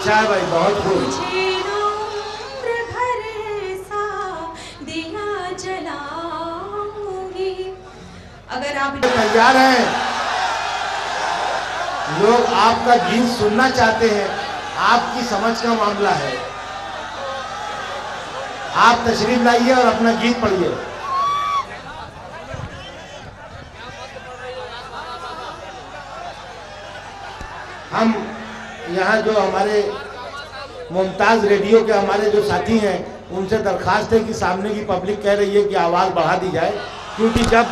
अच्छा है भाई, बहुत खूब। अगर आप तैयार हैं, लोग आपका गीत सुनना चाहते हैं, आपकी समझ का मामला है। आप तशरीफ लाइए और अपना गीत पढ़िए। हम यहाँ जो हमारे मुमताज़ रेडियो के हमारे जो साथी हैं, उनसे दरखास्त है कि सामने की पब्लिक कह रही है कि आवाज़ बढ़ा दी जाए, क्योंकि जब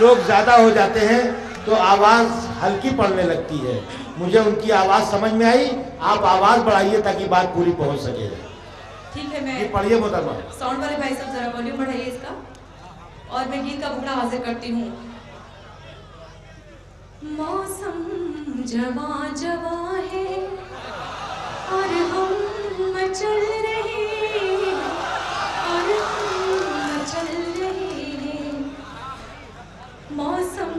लोग ज़्यादा हो जाते हैं तो आवाज़ हल्की पड़ने लगती है। मुझे उनकी आवाज़ समझ में आई, आप आवाज़ बढ़ाइए ताकि बात पूरी पहुंच सके। ठीक है, मैं पढ़िए मोहतरमा। साउंड वाले भाई साहब जरा वॉल्यूम बढ़ाइए इसका, और मैं गीत का बुकड़ा हाजिर करती हूँ। मौसम जवां जवां है और हम मचल रहे हैं, और हम मचल रहे हैं। मौसम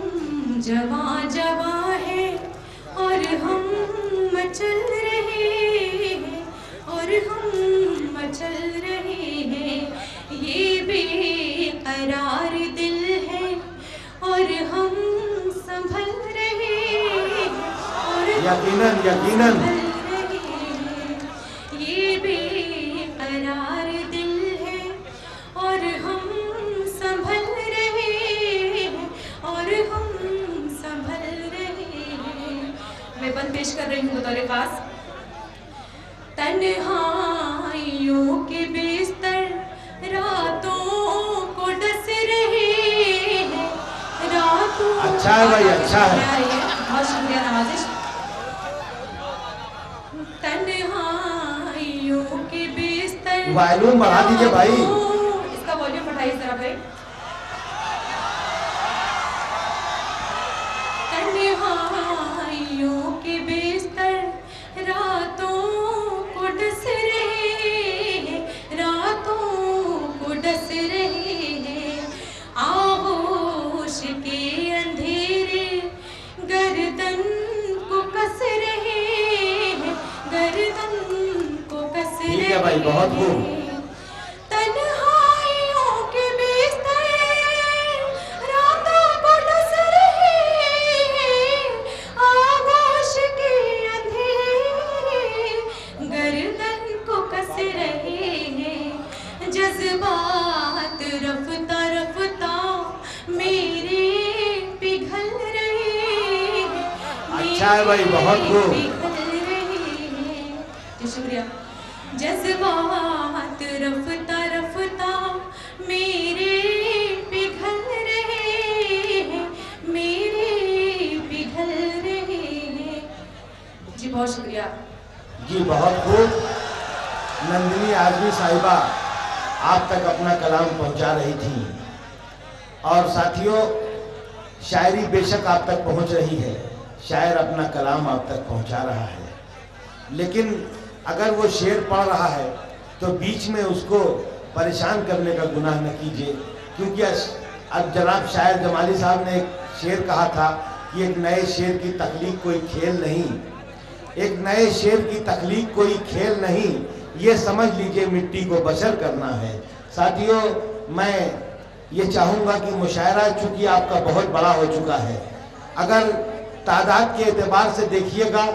जवां जवां है और हम मचल रहे हैं, और हम मचल रहे हैं। ये बेकरार दिल है और हम संभल रहे हैं, और यकीनन यकीनन ये बेकरार दिल है और हम संभल रहे हैं, और हम संभल रहे हैं। मैं बंद पेश कर रही हूँ बतौर खास। तन्हाइयों के बिस्तर रातों को डस रहे हैं, रातों। अच्छा है भाई, अच्छा है। बहुत शुक्रिया नवाजिश। तन्हाइयों के बिस्तर, वॉल्यूम बढ़ा दीजिए भाई। इसका वॉल्यूम बढ़ाइए जरा भाई। तन्हाइयों के बिस्तर रातों को डस रहे हैं, रातों को डस रहे हैं। आगोश के अंधेरे गर्दन को कस रहे हैं, गर्दन को कस रहे हैं। ठीक है भाई, बहुत खूब। तन्हाइयों के बिस्तर रातों को डस रहे हैं, आगोश के अंधेरे गर्दन को कस रहे हैं। जज्बात रफ्ता रफ्ता मेरे पिघल रहे हैं। अच्छा है भाई, बहुत खूब। पिघल रहे हैं। जी शुक्रिया। जज्बात रफ्ता रफ्ता मेरे पिघल रहे हैं, मेरे पिघल रहे हैं। जी बहुत शुक्रिया। जी बहुत खूब। नंदिनी आजमी साहिबा आप तक अपना कलाम पहुंचा रही थी, और साथियों, शायरी बेशक आप तक पहुंच रही है, शायर अपना कलाम आप तक पहुंचा रहा है, लेकिन अगर वो शेर पढ़ रहा है तो बीच में उसको परेशान करने का गुनाह न कीजिए, क्योंकि अब जनाब शायर जमाली साहब ने एक शेर कहा था कि एक नए शेर की तख्लीक कोई खेल नहीं, एक नए शेर की तख्लीक कोई खेल नहीं, ये समझ लीजिए मिट्टी को बशर करना है। साथियों, मैं ये चाहूँगा कि मुशायरा चूँकि आपका बहुत बड़ा हो चुका है, अगर तादाद के एतबार से देखिएगा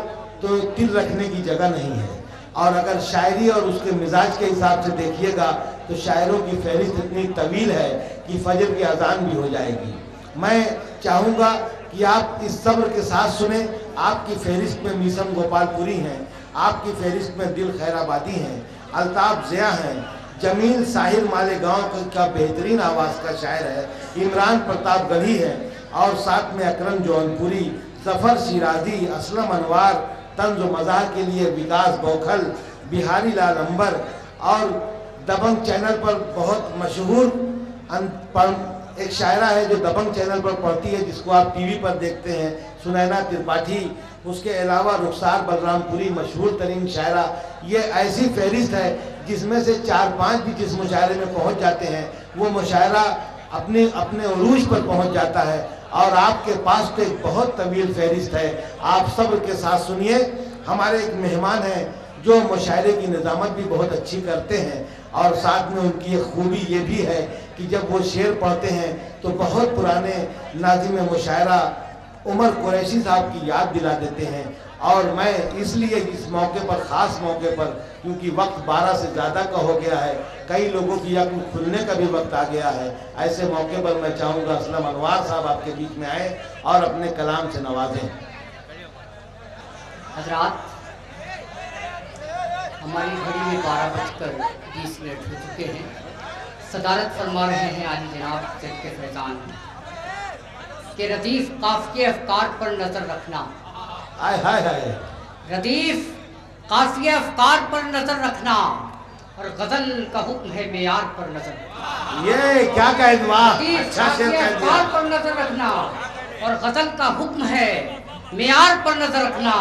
तो तिल रखने की जगह नहीं है, और अगर शायरी और उसके मिजाज के हिसाब से देखिएगा तो शायरों की फहरिस्त इतनी तवील है कि फजर की अजान भी हो जाएगी। मैं चाहूँगा कि आप इस सब्र के साथ सुने। आपकी फहरिस्त में मीसम गोपालपुरी हैं, आपकी फहरिस्त में दिल खैराबादी हैं, अल्ताफ ज़िया हैं, जमील साहिर मालेगांव का बेहतरीन आवाज़ का शायर है, इमरान प्रतापगढ़ी है, और साथ में अकरम जौनपुरी, जफ़र शिराजी, असलम अनवार, तंज मज़ाह के लिए विकास बौखल, बिहारी लाल अंबर, और दबंग चैनल पर बहुत मशहूर एक शायरा है जो दबंग चैनल पर पढ़ती है, जिसको आप टीवी पर देखते हैं, सुनैना त्रिपाठी। उसके अलावा रुखसार बलरामपुरी मशहूर तरीन शायरा। ये ऐसी फहरिस्त है जिसमें से 4-5 भी जिस मुशायरे में पहुंच जाते हैं वो मुशायरा अपने उरूज पर पहुंच जाता है, और आपके पास तो एक बहुत तवील फहरिस्त है। आप सब्र के साथ सुनिए। हमारे एक मेहमान हैं जो मुशायरे की निज़ामत भी बहुत अच्छी करते हैं। और साथ में उनकी एक खूबी ये भी है कि जब वो शेर पढ़ते हैं तो बहुत पुराने नाज़िम मुशायरा उमर कुरैशी साहब की याद दिला देते हैं। और मैं इसलिए इस मौके पर, ख़ास मौके पर, क्योंकि वक्त 12 से ज़्यादा का हो गया है, कई लोगों की अक्ल खुलने का भी वक्त आ गया है, ऐसे मौके पर मैं चाहूँगा असलम अनवार साहब आपके बीच में आए और अपने कलाम से नवाजें। हज़रात, हमारी घड़ी में 12:20 हो चुके हैं। सदारत फरमा रहे हैं आली जनाब के फैज़ान के रदीफ़ काफ़िए अफ़कार पर नज़र रखना। हाय हाय हाय। रदीफ़ काफ़िए अफ़कार पर नज़र रखना और गज़ल का हुक्म है मेयार पर नज़र रखना। ये क्या कह दुआ, अच्छा शेर कह दिया। अफ़कार पर नज़र रखना और गज़ल का हुक्म है मेयार पर नज़र रखना,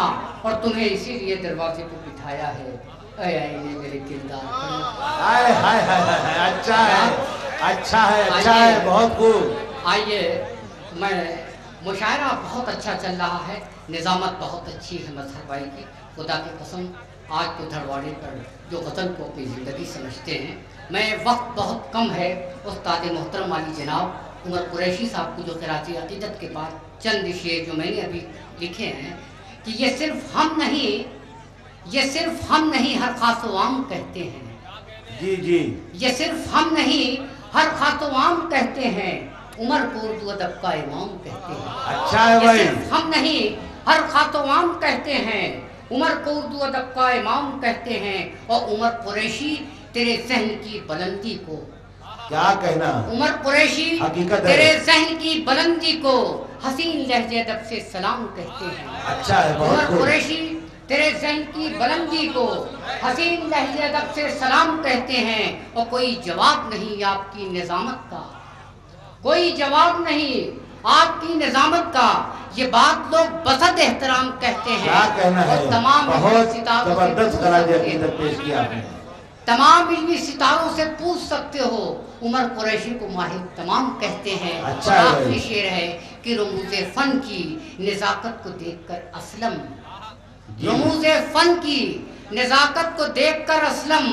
और तुम्हें इसीलिए दरवाजे पर बिठाया है मेरे किरदार पर। हाय हाय हाय हाय, अच्छा है, अच्छा है, अच्छा है, बहुत खूब। आइए, मैं मुशायरा बहुत अच्छा चल रहा है, निज़ामत बहुत अच्छी है मजहर भाई की। खुदा की कसम, आज के धड़वाड़े पर जो गज़ल को अपनी ज़िंदगी समझते हैं, मैं वक्त बहुत कम है, उस्ताद मोहतरम आली जनाब उमर कुरैशी साहब को जो क़िराती अक़ीदत के बाद चंद शेर जो मैंने अभी लिखे हैं कि ये सिर्फ हम नहीं हर खास वाम कहते हैं। जी जी, ये सिर्फ हम नहीं हर खास वाम कहते हैं, उमर को उर्दू अदब का इमाम कहते हैं। अच्छा है भाई। सिर्फ हम नहीं हर खातवाम कहते हैं, उमर को उर्दू अदब का इमाम कहते हैं, और उमर कुरैशी तेरे ज़हन की बुलंदी को, क्या कहना, उमर कुरैशी तेरे ज़हन की बुलंदी को हसीन लहजे अदब से सलाम कहते हैं। अच्छा है, बहुत उमर कुरैशी तेरे ज़हन की बुलंदी को हसीन लहजे अदब से सलाम कहते हैं, और कोई जवाब नहीं आपकी निज़ामत का, कोई जवाब नहीं आपकी निज़ामत का, ये बात लोग बसद एहतराम कहते हैं। क्या कहना है, और तमाम बहुत जबरदस्त पेश किया आपने। तमाम इल्मी सितारों से पूछ सकते हो, उमर कुरैशी को माहिर तमाम कहते हैं। अच्छा आखिरी शेर है कि रमूज़े फ़न की निज़ाकत को देखकर असलम, रमूज़े फ़न की निज़ाकत को देखकर असलम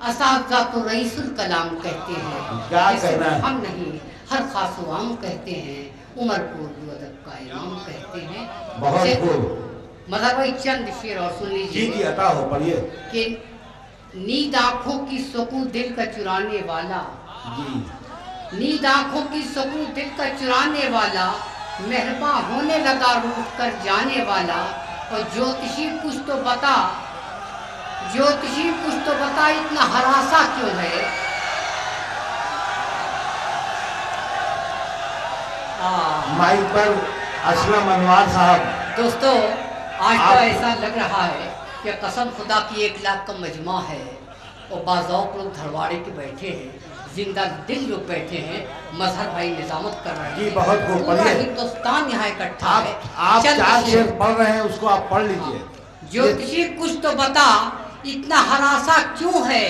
असाज़ा तो रईसुल कलाम कहते हैं। क्या कहना है, हम नहीं हर खास वाम कहते हैं, उमर को उर्दू अदब का इमाम कहते हैं। बहुत खूब। मज़हर भाई चंद शेर और सुन लीजिए। जी जी, अता हो, पढ़िए। कि नींद आँखों की सुकून दिल का चुराने वाला, जी, नींद आँखों की सुकून दिल का चुराने वाला, मेहरबान होने लगा रूठ कर जाने वाला, और ज्योतिषी कुछ तो बता, ज्योतिषी कुछ तो बता इतना हरासा क्यों है। माइक पर असलम अनवार साहब। दोस्तों, आज तो ऐसा लग रहा है कि कसम खुदा की 1 लाख का मजमा है, और बाज़ौक़ लोग धड़वाड़े के बैठे हैं, जिंदा दिल लोग बैठे हैं, मजहर भाई निज़ामत कर रहे हैं। जी, बहुत खूब, पूरा पढ़िए। हिंदुस्तान यहाँ इकट्ठा है। आप 4 शेर पढ़ रहे हैं, उसको आप पढ़ लीजिए। ज्योतिषी कुछ तो बता इतना हरासा क्यों है,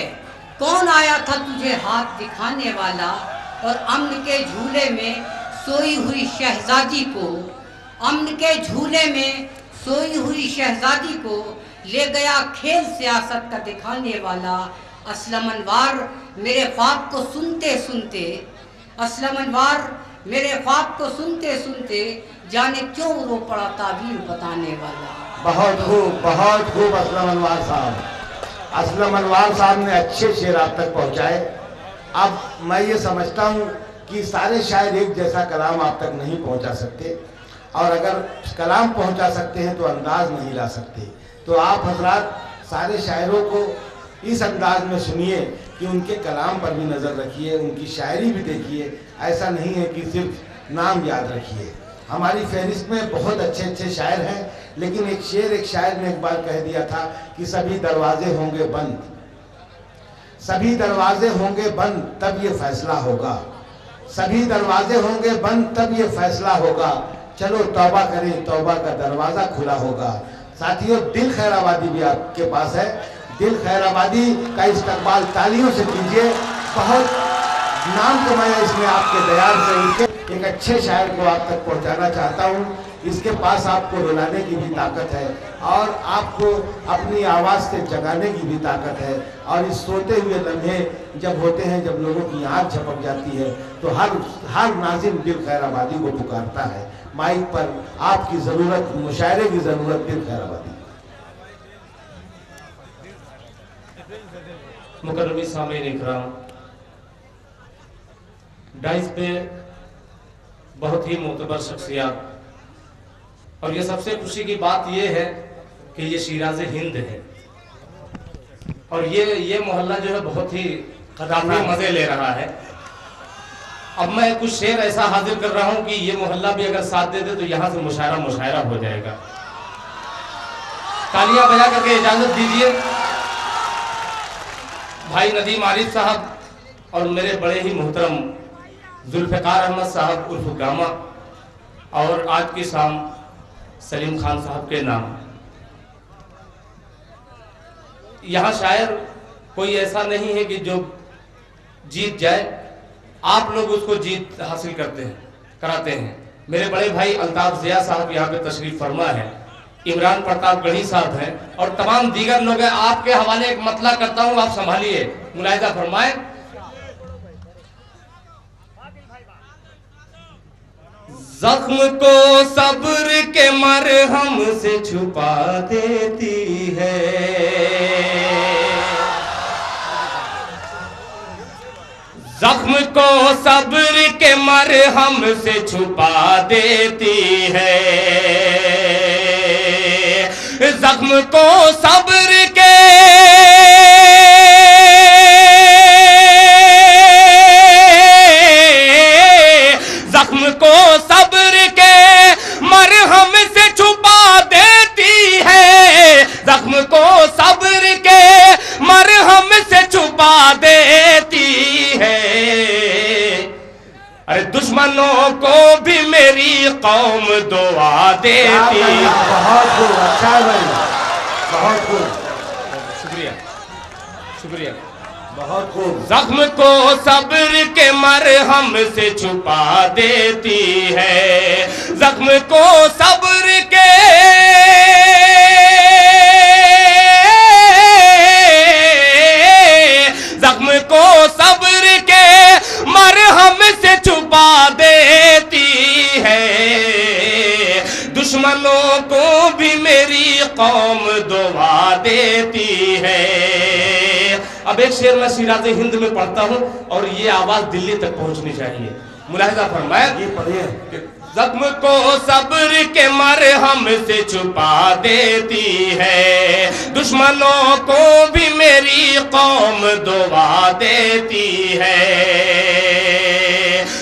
कौन आया था तुझे हाथ दिखाने वाला, और अम्न के झूले में सोई हुई शहजादी को, अम्न के झूले में सोई हुई शहजादी को ले गया खेल सियासत का दिखाने वाला। असलम अनवार मेरे ख्वाब को सुनते सुनते, असलम अनवार मेरे ख्वाब को सुनते सुनते, जाने क्यों रो पड़ा ताबीर बताने वाला। बहुत खूब, बहुत खूब असलम अनवार साहब। असलम अनवार साहब ने अच्छे शेर आप तक पहुँचाए। अब मैं ये समझता हूँ कि सारे शायर एक जैसा कलाम आप तक नहीं पहुँचा सकते, और अगर कलाम पहुँचा सकते हैं तो अंदाज नहीं ला सकते। तो आप हजरात सारे शायरों को इस अंदाज में सुनिए कि उनके कलाम पर भी नज़र रखिए, उनकी शायरी भी देखिए। ऐसा नहीं है कि सिर्फ नाम याद रखिए। हमारी फहरिस्त में बहुत अच्छे अच्छे शायर हैं, लेकिन एक शायर ने एक बार कह दिया था कि सभी दरवाजे होंगे बंद, सभी दरवाजे होंगे बंद तब ये फैसला होगा, सभी दरवाजे होंगे बंद तब ये फैसला होगा, चलो तौबा करें तौबा का दरवाज़ा खुला होगा। साथियों, दिल खैराबादी भी आपके पास है, दिल खैराबादी का इस्तकबाल तालियों से कीजिए। बहुत नाम कमाया इसमें आपके दयार से। उनके एक अच्छे शायर को आप तक पहुंचाना चाहता हूं। इसके पास आपको रुलाने की भी ताकत है और आपको अपनी आवाज़ से जगाने की भी ताकत है। और इस सोते हुए लम्हे जब होते हैं, जब लोगों की आँख झपक जाती है, तो हर नाज़िम दिल खैराबादी को पुकारता है। माइक पर आपकी ज़रूरत, मुशायरे की ज़रूरत दिल खैराबादी। मुकर्रमी सामीन इकराम, डाइस पे बहुत ही मोतबर शख्सियत, और ये सबसे खुशी की बात ये है कि ये शिराज हिंद है और ये मोहल्ला जो है बहुत ही काफी मजे ले रहा है। अब मैं कुछ शेर ऐसा हाजिर कर रहा हूं कि ये मोहल्ला भी अगर साथ दे दे तो यहां से मुशायरा हो जाएगा। तालियां बजा करके इजाजत दीजिए भाई नदीम आरिफ साहब और मेरे बड़े ही मोहतरम जुल्फ़िकार अहमद साहब उर्फ गामा, और आज की शाम सलीम खान साहब के नाम। यहाँ शायर कोई ऐसा नहीं है कि जो जीत जाए, आप लोग उसको जीत हासिल कराते हैं। मेरे बड़े भाई अल्ताफ ज़िया साहब यहाँ पे तशरीफ फरमा है, इमरान प्रताप गढ़ी साहब हैं और तमाम दीगर लोग हैं। आपके हवाले एक मतला करता हूँ, आप संभालिए, मुलाहिजा फरमाएं। जख्म को सब्र के मरहम से छुपा देती है, जख्म को सब्र के मरहम से छुपा देती है, जख्म को सब्र के जख्म को सब्र के मरहम से छुपा देती है, जख्म को सब्र के मरहम से छुपा देती है। अरे दुश्मनों को भी मेरी कौम दुआ देती है। बहुत खूब, अच्छा भाई, बहुत खूब, शुक्रिया शुक्रिया, बहुत खूब। जख्म को सब्र के मरहम से छुपा देती है, जख्म को सब्र के जख्म को सब्र के मरहम से छुपा देती है, दुश्मनों को भी मेरी कौम दुआ देती है। अब एक शेर मैं सिराज हिंद में पढ़ता हूं और ये आवाज दिल्ली तक पहुंचनी चाहिए, मुलाहिजा फरमाए। ये पढ़िए। जख्म को सब्र के मरहम से छुपा देती है, दुश्मनों को भी मेरी कौम दुआ देती है,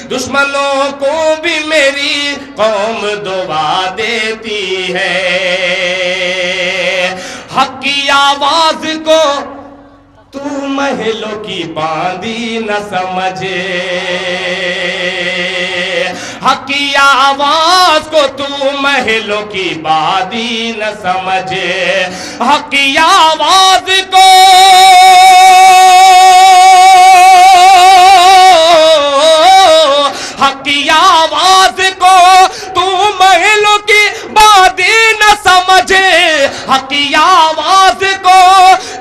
दुश्मनों को भी मेरी कौम दुआ देती है। हक की आवाज को तू महलों की बांदी न समझे, हक की आवाज को तू महलों की बांदी न समझे, हक की आवाज को हक की आवाज को तू महलों की बांदी न समझे, हक की आवाज को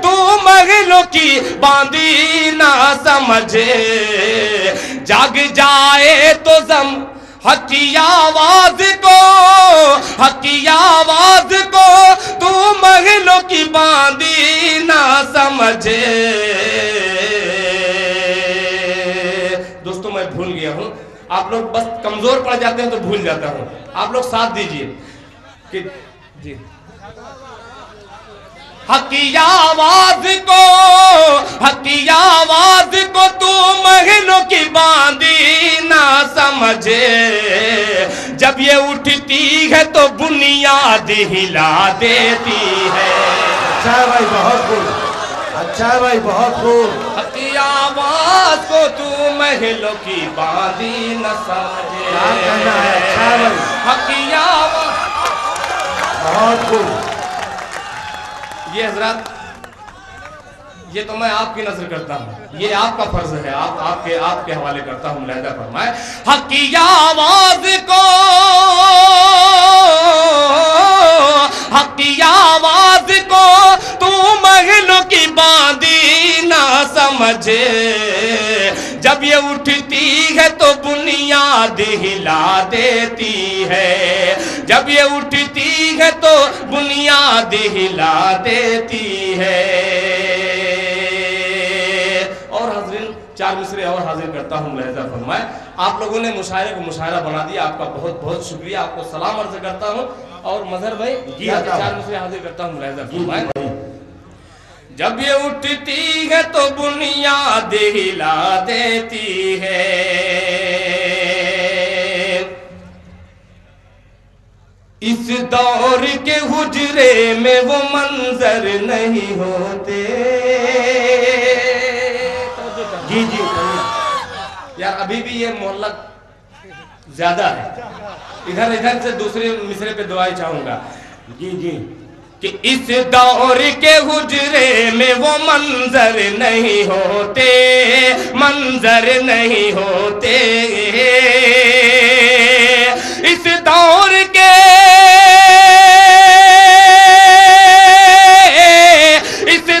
तू महलों की बांदी ना समझे, जाग जाए तो हक की आवाज को हक की आवाज को तू महलों की बांदी ना समझे। दोस्तों मैं भूल गया हूं, आप लोग बस कमजोर पड़ जाते हैं तो भूल जाता हूं, आप लोग साथ दीजिए कि जी। हक की आवाज को हक की आवाज को तू महलों की बांदी ना समझे, जब ये उठती है तो बुनियाद हिला देती है। अच्छा भाई, बहुत खूब, अच्छा भाई, बहुत खूब। हक की आवाज को तू महलों की बांदी न समझे, क्या कहना है? अच्छा भाई, हक की आवाज, बहुत खूब। ये हजरत, ये तो मैं आपकी नजर करता हूँ, ये आपका फर्ज है, आपके हवाले करता हूँ, मुलाहिजा फरमाए। हक की आवाज को बजे, जब ये उठती है तो बुनियाद हिला देती है, जब ये उठती है तो बुनियाद हिला देती है। और हाज़रीन, 4 मिसरे और हाजिर करता हूँ, मुलाहिज़ा फरमाए। आप लोगों ने मुशायरे को मुशायरा बना दिया, आपका बहुत बहुत शुक्रिया, आपको सलाम अर्ज करता हूँ। और मजहर भाई जी 4 मिसरे हाजिर करता हूँ, मुलाहिज़ा फरमाए। जब ये उठती है तो बुनियाद हिला देती है, इस दौर के हुजरे में वो मंजर नहीं होते। जी जी यार अभी भी ये मोहल्ला ज्यादा है, इधर इधर से दूसरे मिसरे पे दुआएं चाहूंगा। जी जी कि इस दौर के हुजरे में वो मंजर नहीं होते, मंजर नहीं होते, इस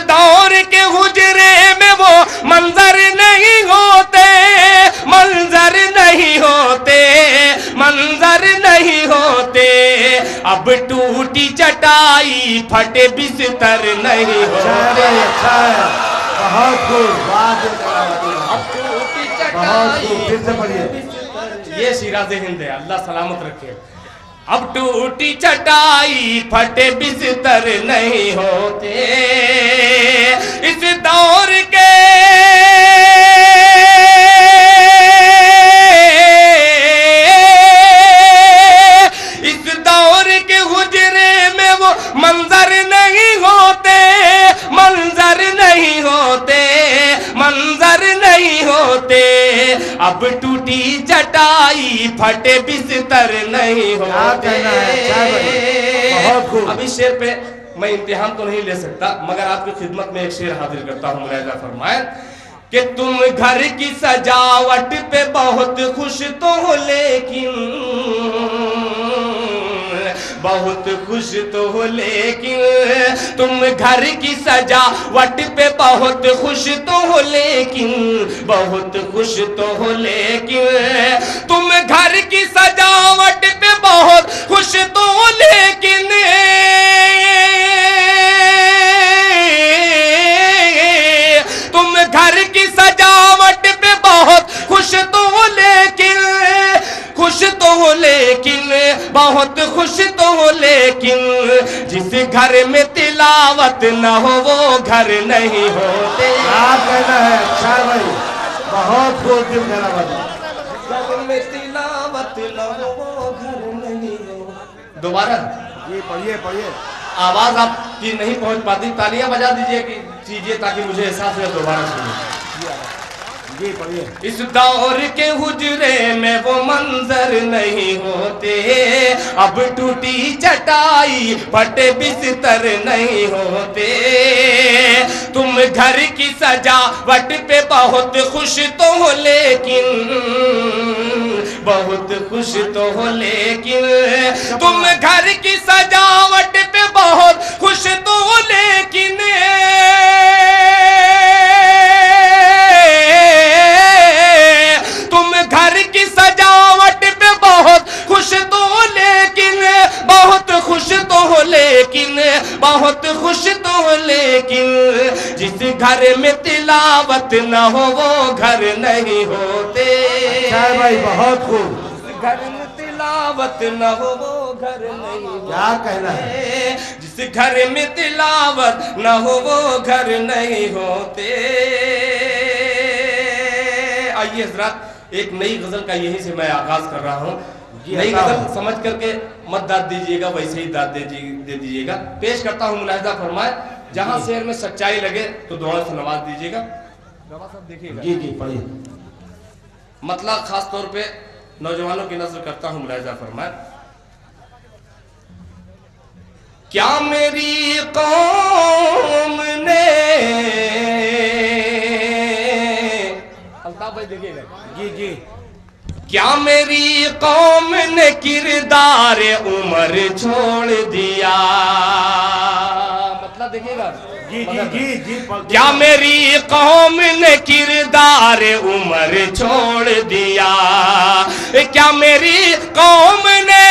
दौर के हुजरे में वो मंजर नहीं होते, मंजर नहीं होते, मंजर नहीं होते। अब टूटी चटाई फटे बिस्तर नहीं होते। बहुत खूब, अब टूटी बहुत खूब, फिर से पढ़िए। ये शिराज़े हिंद है, अल्लाह सलामत रखे। अब टूटी चटाई फटे बिस्तर नहीं होते, इस दौर के हुजरे में वो मंजर नहीं होते, मंजर नहीं होते, मंजर नहीं होते। अब टूटी चटाई फटे बिस्तर नहीं होते। अब इस शेर पे मैं इम्तिहान तो नहीं ले सकता, मगर आपकी खिदमत में एक शेर हाजिर करता हूँ, मुलाहिज़ा फरमाए कि तुम घर की सजावट पे बहुत खुश तो हो, लेकिन बहुत खुश तो हो, लेकिन तुम घर की सजावट पे बहुत खुश तो हो, लेकिन बहुत खुश तो हो, लेकिन तुम घर की सजावट पे बहुत खुश तो हो, लेकिन तुम घर की सजावट पे बहुत खुश तो हो, लेकिन खुश तो हो, लेकिन बहुत खुश तो हो, लेकिन जिस घर में तिलावत न हो वो घर नहीं होते। क्या कहना है? अच्छा भाई, बहुत खूब दिल तिलावत में तिलावत न हो वो घर नहीं हो। दोबारा जी पढ़िए पढ़िए। आवाज आपकी नहीं पहुंच पाती, तालियां बजा दीजिए कि चीजिए ताकि मुझे एहसास हो दोबारा सुनिए। जी पढ़िए। इस दौर के हुजरे में वो मंजर नहीं होते, अब टूटी चटाई फटे बिस्तर नहीं होते। तुम घर की सजावट पे बहुत खुश तो हो, लेकिन बहुत खुश तो हो, लेकिन तुम घर की सजावट पे बहुत खुश तो हो, लेकिन तुम घर की सजावट पे बहुत खुश तो हो, लेकिन बहुत खुश तो हो, लेकिन बहुत खुश तो हो, लेकिन जिस घर में तिलावत न हो वो घर नहीं होते। अच्छा भाई, बहुत खूब। घर में तिलावत न हो वो घर नहीं होते। क्या कहना है? जिस घर में तिलावत न हो वो घर नहीं होते। आइए हज़रात, एक नई गजल का यहीं से मैं आगाज कर रहा हूँ। नई गजल समझ करके मत दाद दीजिएगा, वैसे ही दाद दे दीजिएगा। पेश करता हूँ, मुलाहिज़ा फरमाए। जहाँ शेर में सच्चाई लगे तो दुआ से नवाज दीजिएगा। देखिएगा। जी जी पढ़िए। मतलब खास तौर पे नौजवानों की नजर करता हूँ, मुलाहिज़ा फरमाए। क्या मेरी कौम ने, अल्ताफ भाई देखिएगा। जी जी। क्या मेरी कौम ने किरदार उमर छोड़ दिया, मतलब देखिएगा जी जी जी जी। क्या मेरी कौम ने किरदार उमर छोड़ दिया, क्या मेरी कौम ने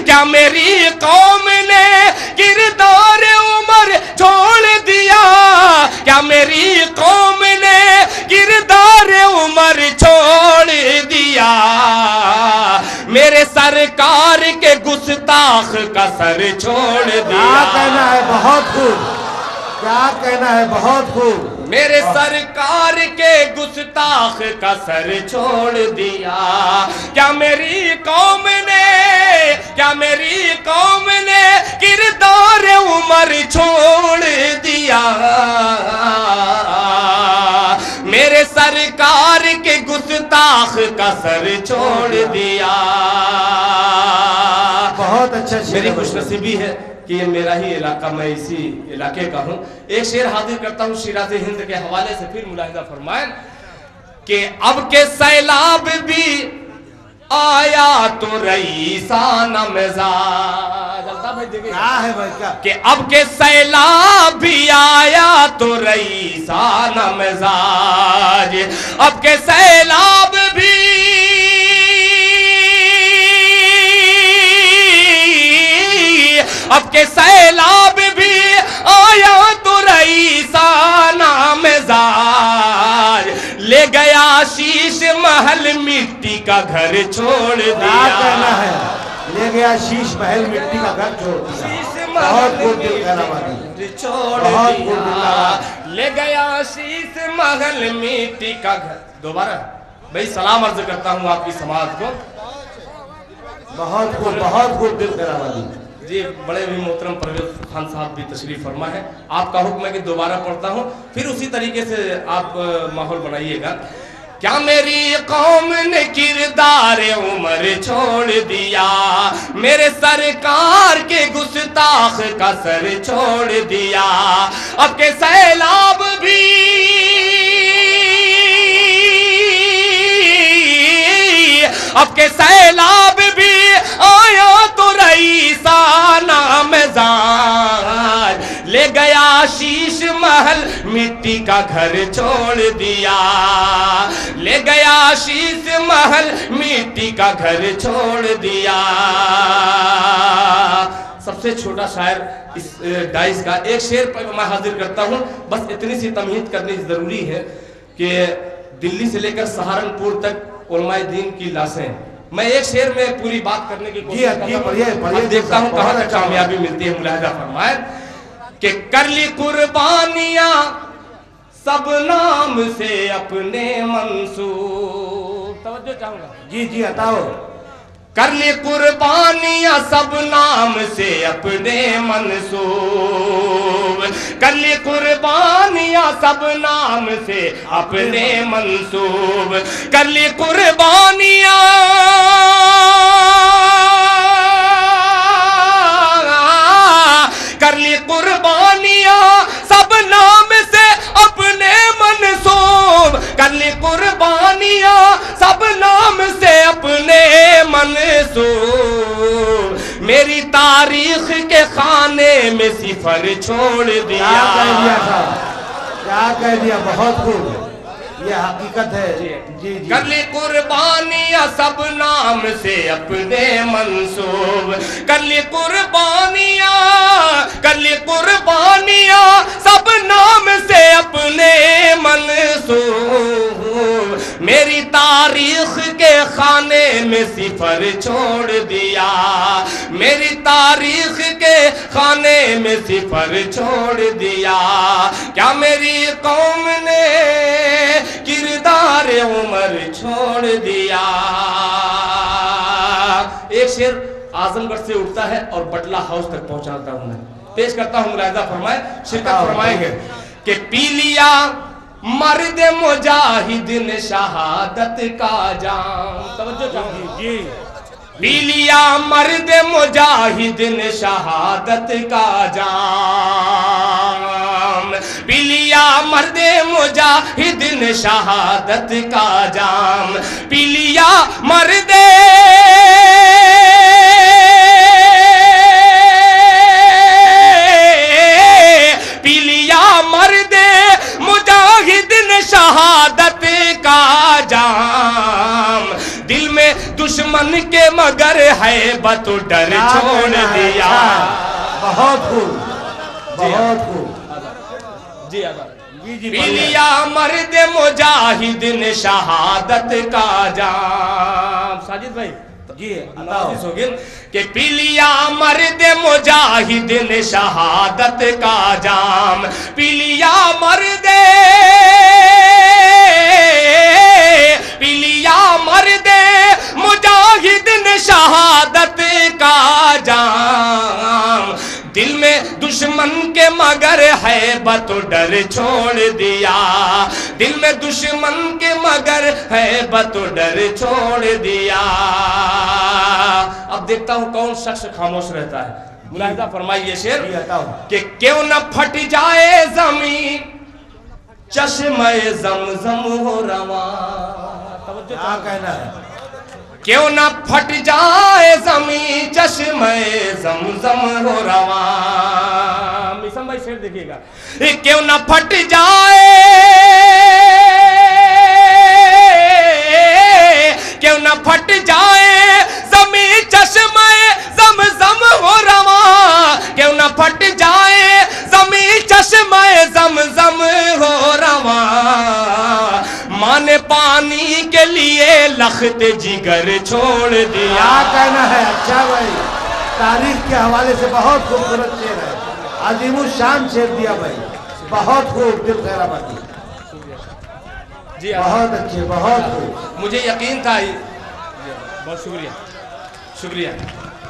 क्या मेरी कौम ने किरदार उमर छोड़ दिया, क्या मेरी कौम ने किरदार उमर छोड़ दिया, मेरे सरकार के गुस्ताख का सर छोड़ दिया। क्या कहना है, बहुत खूब, क्या कहना है, बहुत खूब। मेरे सरकार के गुस्ताख का सर छोड़ दिया, क्या मेरी कौम ने, क्या मेरी कौम ने किरदार उमर छोड़ दिया, मेरे सरकार के गुस्ताख का सर छोड़ दिया। बहुत अच्छा शेर। मेरी खुशनसीबी है कि ये मेरा ही इलाका, मैं इसी इलाके का हूं। एक शेर हाजिर करता हूं शिराज़े हिंद के हवाले से, फिर मुलाहिजा फरमाएं कि अब के सैलाब भी आया तो रईसान मिजाज। अल्ताफ भाई देखिए क्या है भाई, क्या कि अब के सैलाब भी आया तो रईसान मिजाज, अब के सैलाब भी अब के सैलाब भी आया तो रईसाना मिजाज, ले गया शीश महल मिट्टी का घर छोड़ दिया। क्या कहना है, ले गया शीश महल मिट्टी का घर छोड़ दिया। बहुत खूब दिल कहना छोड़ बहुत दिया, ले गया शीश महल मिट्टी का घर। दोबारा भाई सलाम अर्ज करता हूँ आपकी समाज को। बहुत खूब, बहुत खूब दिल कहना जी। बड़े भी मोहतरम परवेज खान साहब भी तशरीफ फरमा है। आपका हुक्म है कि दोबारा पढ़ता हूँ, फिर उसी तरीके से आप माहौल बनाइएगा। क्या मेरी कौम ने किरदार उमर छोड़ दिया, मेरे सरकार के गुस्ताख का सर छोड़ दिया, अब के सैलाब भी अब के सैलाब भी आया तो रईसाना मिजाज, ले गया शीश महल मिट्टी का घर छोड़ दिया, ले गया शीश महल मिट्टी का घर छोड़ दिया। सबसे छोटा शायर इस डाइस का एक शेर पर मैं हाजिर करता हूँ। बस इतनी सी तमहीद करनी जरूरी है कि दिल्ली से लेकर सहारनपुर तक उलमाए दीन की लाशें, मैं एक शेर में पूरी बात करने की कोशिश करता हूं, देखता हूं कहां तक कामयाबी मिलती है। मुलाहिजा फरमाए कि कर ली कुर्बानियां सब नाम से अपने मंसूब। तवज्जो चाहूंगा जी जी, हटाओ। कर ली कुर्बानियां सब नाम से अपने मंसूब, कर ली कुर्बानियां सब नाम से अपने मंसूब, कर ली कुर्बानियां कर ली कुर्बानियां सब नाम से अपने मंसूब, कर ली कुर्बानियां सब नाम से अपने मंसूब, मेरी तारीख के खाने में सिफर छोड़ दिया। क्या कह दिया साहब, क्या कह दिया, बहुत खूब, ये हकीकत है। जी जी, कर ली कुर्बानियां सब नाम से अपने मंसूब, कर ली कुर्बानियां कर ली कुर्बानियां सब नाम से अपने मंसूब, मेरी तारीख के खाने में सिफर छोड़ दिया, मेरी तारीख के खाने में सिफर छोड़ दिया। क्या मेरी कौम ने किरदार उमर छोड़ दिया। एक शेर आजमगढ़ से उठता है और बटला हाउस तक पहुंचाता हूं, मैं पेश करता हूं, मुलाहिजा फरमाए, शिरकत फरमाएंगे कि पी लिया मर्द मुजाहिद ने शहादत का जाम। तवज्जो चाहिए, पी लिया मर्द मुजाहिद ने शहादत का जाम, पी लिया मर्दे मुजाहिद ने शहादत का जाम, पी लिया मर्दे पी लिया मर्दे मुजाहिद ने शहादत का जाम, दिल में दुश्मन के मगर है बतो डर छोड़ दिया। बहुत खूब, बहुत खूब जी पी लिया मर्द मुजाहिद ने शहादत का जाम। साजिद भाई जी कि पी लिया मर्द मुजाहिद ने शहादत का जाम, पी लिया मर्द पी लिया मर्द मुजाहिद ने शहादत का जाम, दिल में दुश्मन के मगर है बतो डर छोड़ दिया, दिल में दुश्मन के मगर है बतो डर छोड़ दिया। अब देखता हूं कौन शख्स खामोश रहता है। मुलाहिजा फरमाइए शेर कि क्यों न फट जाए जमीन चश्मे जमजम हो रवा। क्या कहना है? क्यों न फट जाए जमीन चश्मे जमजम हो रवा। मिसम भाई शेर देखिएगा, क्यों न फट जाए, क्यों न फट जाए जमीन चश्मे जमजम हो रवा, क्यों न फट जाए जमीन चश्मे जमजम हो रवा। माने पानी के लिए लख्त जिगर छोड़ दिया। क्या कहना है? अच्छा भाई, तारीख के हवाले से बहुत खूबसूरत शेर है, अजीमुल शान शेर दिया भाई, बहुत खूब, दिल खैराबादी जी, बहुत अच्छे, बहुत खूब। मुझे यकीन था, बहुत शुक्रिया शुक्रिया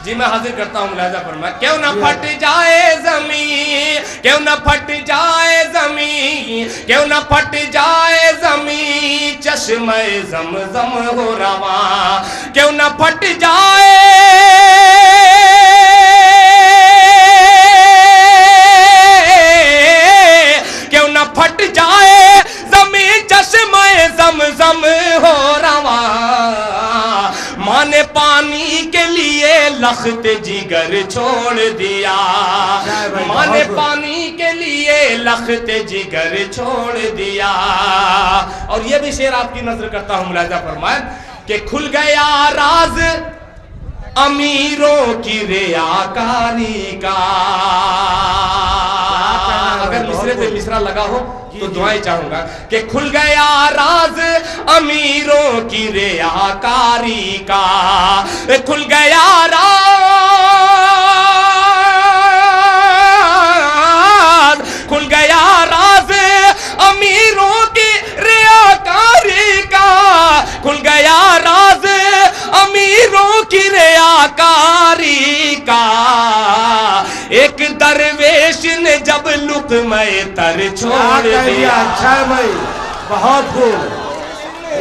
जी। मैं हाजिर करता हूँ मुलाहिजा फरमाए, क्यों न फट जाए जमीन, क्यों न फट जाए जमीन, क्यों न फट जाए जमीन चश्मे जमजम हो रवा, क्यों न फट जाए, क्यों न फट जाए जमीन चश्मे जमजम हो रवा। माने पानी के लिए लख्त जिगर छोड़ दिया, माने पानी के लिए लख्त जिगर छोड़ दिया। और ये भी शेर आपकी नजर करता हूं, मुलाहिजा फरमाए कि खुल गया राज अमीरों की रियाकारी का। अगर मिसरे पे मिसरा लगा हो तो दुआएं चाहूंगा कि खुल गया राज अमीरों की रियाकारी का, खुल गया राज, खुल गया राज अमीरों की रियाकारी का, खुल गया राज अमीरों की रियाकारी का। एक दरवेश ने जब लुक़्मा तर छोड़ दिया। अच्छा भाई, बहुत खूब।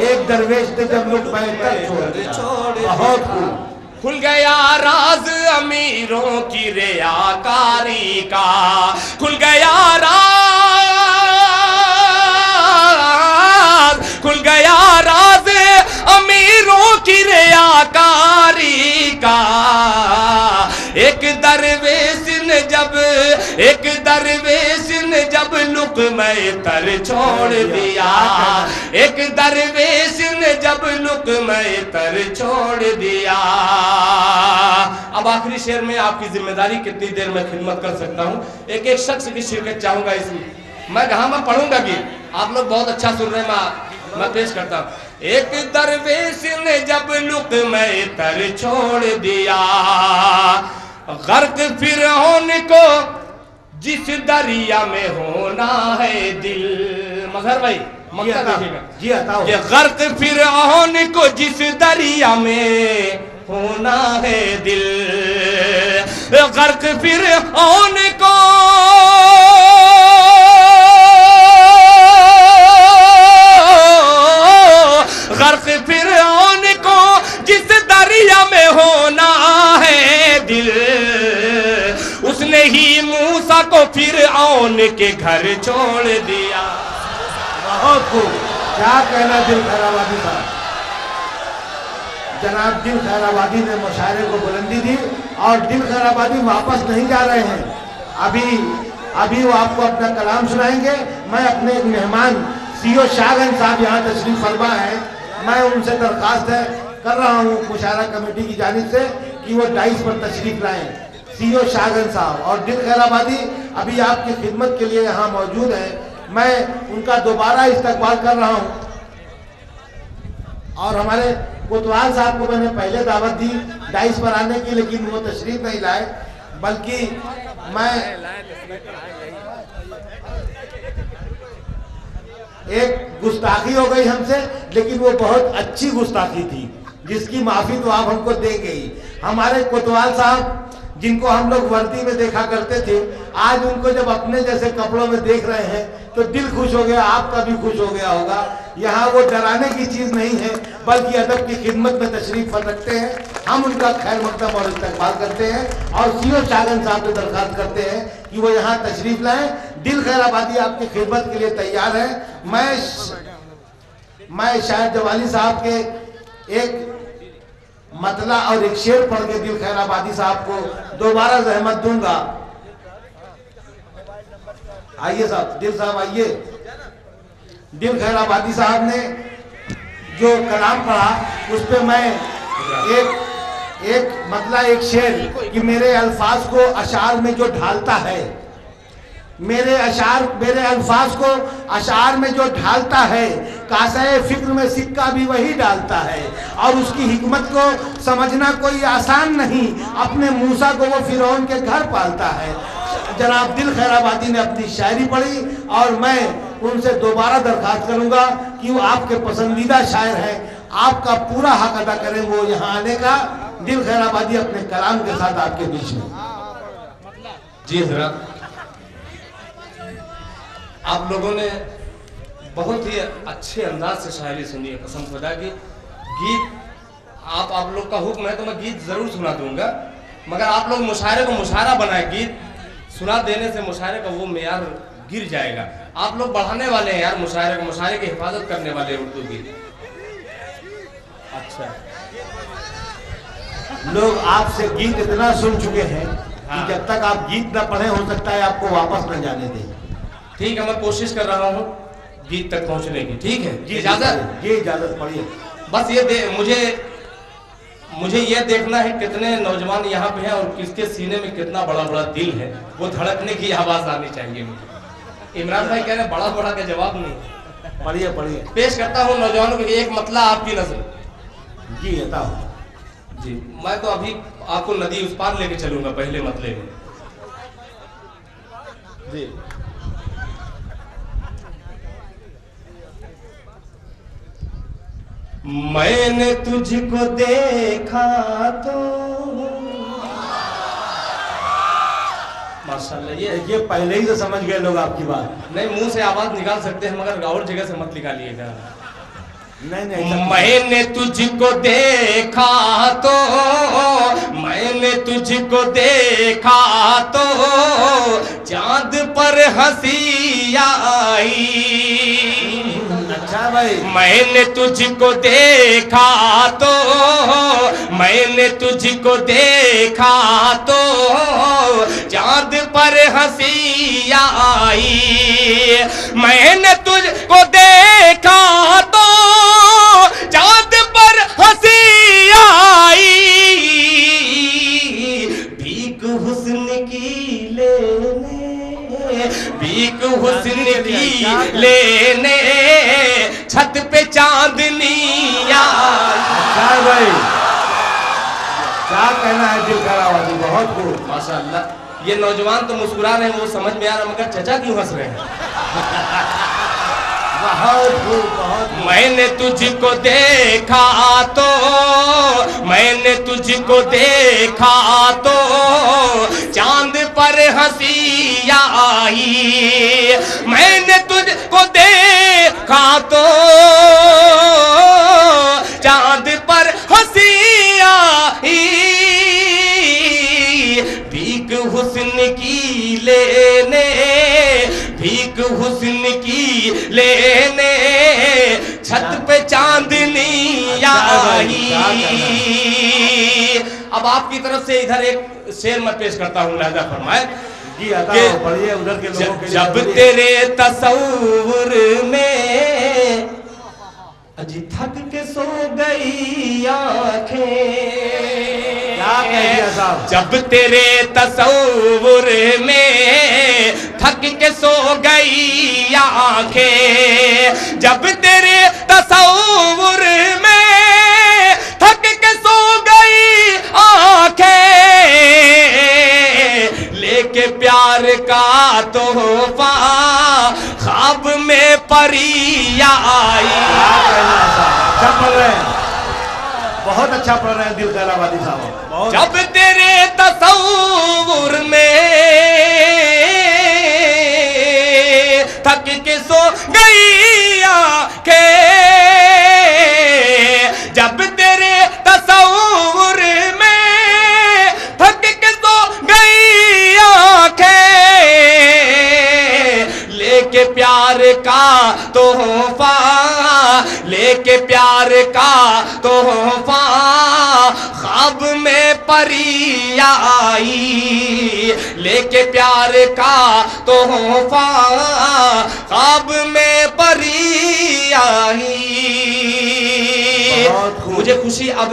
एक दरवेश ने जब लुक़्मा तर छोड़ दिया, बहुत खूब। खुल गया राज अमीरों की रियाकारी का, खुल गया राज, खुल गया राज अमीरों की रियाकारी का। एक दरवेश ने जब, एक दरवेश ने जब लुक़्मा तर छोड़ दिया, एक दरवेश ने जब लुक़्मा तर छोड़ दिया। अब आखिरी शेर में आपकी जिम्मेदारी कितनी देर में खिदमत कर सकता हूँ, एक एक शख्स की शिरकत चाहूंगा इसमें। मैं कहा मैं पढ़ूंगा कि आप लोग बहुत अच्छा सुन रहे हैं, मैं पेश करता हूँ। एक दरवेश ने जब लुक़्मा तर छोड़ दिया, गर्क फिरौन को जिस दरिया में होना है दिल। मजहर भाई मक्का देखिएगा जी, बताओ। ये गर्क फिरौन को जिस दरिया में होना है दिल, गर्क फिरौन को गर्क फिरौन को जिस दरिया में होना है दिल, उसने ही मूसा को फिरऔन के घर छोड़ दिया। बहुत खूब, क्या कहना दिल खैराबादी साहब। जनाब दिल खैराबादी ने मुशायरे को बुलंदी दी और दिल खैराबादी वापस नहीं जा रहे हैं। अभी वो आपको अपना कलाम सुनाएंगे। मैं अपने एक मेहमान सीओ शाहगंज साहब यहाँ तशरीफ फरमा है, मैं उनसे दरख्वास्त कर रहा हूँ मुशायरा कमेटी की जानिब से कि वो डाइस पर तशरीफ लाएं। सीओ शाहगंज साहब और दिल खैराबादी अभी आपकी खिदमत के लिए यहाँ मौजूद है। मैं उनका दोबारा इस्तकबाल कर रहा हूँ। और हमारे कोतवाल साहब को मैंने पहले दावत दी डाइस पर आने की, लेकिन वो तशरीफ नहीं लाए, बल्कि मैं एक गुस्ताखी हो गई हमसे, लेकिन वो बहुत अच्छी गुस्ताखी थी जिसकी माफी तो आप हमको देंगे ही। हमारे कोतवाल साहब जिनको हम लोग वर्दी में देखा करते थे, आज उनको जब अपने जैसे कपड़ों में देख रहे हैं तो दिल खुश हो गया, आपका भी खुश हो गया होगा। यहाँ वो डराने की चीज नहीं है, बल्कि अदब की खिदमत में तशरीफ रखते हैं। हम उनका खैर मकदम और इस्तकबाल करते हैं और सीओ शाहगंज साहब से दरख्वास्त करते हैं कि वो यहाँ तशरीफ लाएं। दिल खैराबादी आपकी खिदमत के लिए तैयार है। मैं शायद जवाली साहब के एक मतला और एक शेर पढ़ के दिल खैराबादी साहब को दोबारा जहमत दूंगा। आइए साहब, दिल साहब आइए। दिल खैराबादी साहब ने जो कलाम पढ़ा उस पे मैं एक मतला एक शेर कि मेरे अल्फाज को अशार में जो ढालता है, मेरे अल्फाज को अशार में जो ढालता है, कासे फिक्र में सिक्का भी वही डालता है। और उसकी हिकमत को समझना कोई आसान नहीं, अपने मूसा को वो फिरौन के घर पालता है। जनाब दिल खैराबादी ने अपनी शायरी पढ़ी और मैं उनसे दोबारा दरख्वास्त करूंगा कि वो आपके पसंदीदा शायर हैं, आपका पूरा हक अदा करें वो यहाँ आने का। दिल खैराबादी अपने कलाम के साथ आपके बीच में। जी हजरत, आप लोगों ने बहुत ही अच्छे अंदाज से शायरी सुनी है। कसम खुदा की गीत आप लोग का हुक्म है तो मैं गीत जरूर सुना दूंगा, मगर आप लोग मुशायरे को मुशायरा बनाए। गीत सुना देने से मुशायरे का वो मेयार गिर जाएगा। आप लोग बढ़ाने वाले हैं यार मुशायरे को, मुशायरे की हिफाजत करने वाले उर्दू गीत। अच्छा, लोग आपसे गीत इतना सुन चुके हैं कि जब तक आप गीत न पढ़े हो सकता है आपको वापस न जाने दें। ठीक है, मैं कोशिश कर रहा हूँ गीत तक पहुँचने की। ठीक है जी, इजाजत। ये इजाजत पढ़िए। बस ये मुझे ये देखना है कितने नौजवान यहाँ पे हैं और किसके सीने में कितना बड़ा बड़ा दिल है, वो धड़कने की आवाज आनी चाहिए मुझे। इमरान भाई कह रहे बड़ा बड़ा का जवाब नहीं। पढ़िए पढ़िए। पेश करता हूँ नौजवानों के एक मतला आपकी नजर। जी बताओ। जी, मैं तो अभी आपको नदी उस पार लेके चलूंगा पहले मतले में। जी, मैंने तुझको देखा तो माशाल्लाह। ये पहले ही तो समझ गए लोग आपकी बात। नहीं, मुंह से आवाज निकाल सकते हैं मगर और जगह से मत निकालिएगा। नहीं, मैंने तुझको देखा तो, मैंने तुझको देखा तो चांद पर हंसी आई। अच्छा भाई। मैंने तुझको देखा तो, मैंने तुझको देखा तो चांद पर हंसी आई। मैंने तुझको देखा तो चांद पर हंसी आई। भीख हुस्न की लेने, भीख हुस्न की लेने छत पे चांदनी आई। अच्छा भाई, क्या कहना है दिल खैराबादी, बहुत खूब माशाल्लाह। ये नौजवान तो मुस्कुरा रहे हैं, वो समझ में आ रहा, मगर चचा क्यों हंस रहे हैं? बहुत खूब। मैंने तुझको देखा तो, मैंने तुझको देखा तो चांद पर हंसी आई। मैंने तुझको देखा तो चांद पर हंसी आई। भीख हुस्न की लेने लेने, छत पे चांदनी आई। अब आपकी तरफ से इधर एक शेर मैं पेश करता हूँ, लहजा फरमाए जी आता पढ़िए उधर के लोगों के लिए। जब तेरे तसव्वुर में अजी थक के सो गई आंखें, जब तेरे तसव्वुर में थक के सो गई आंखें, जब तेरे तसव्वुर में थक के सो गई आंखें, लेके प्यार का तोहफा ख्वाब में परिया आई। अच्छा पढ़ रहे हैं, बहुत अच्छा पढ़ रहे हैं दिल खैराबादी साहब। जब तेरे तसव्वुर में थक के सो गई आंखें, जब तेरे तसव्वुर में थक के सो गई आंखें, लेके प्यार का तोहफा, लेके प्यार का तोहफा ख्वाब में परिया आई, लेके प्यार का तोहफा ख्वाब में परिया आई। मुझे खुशी अब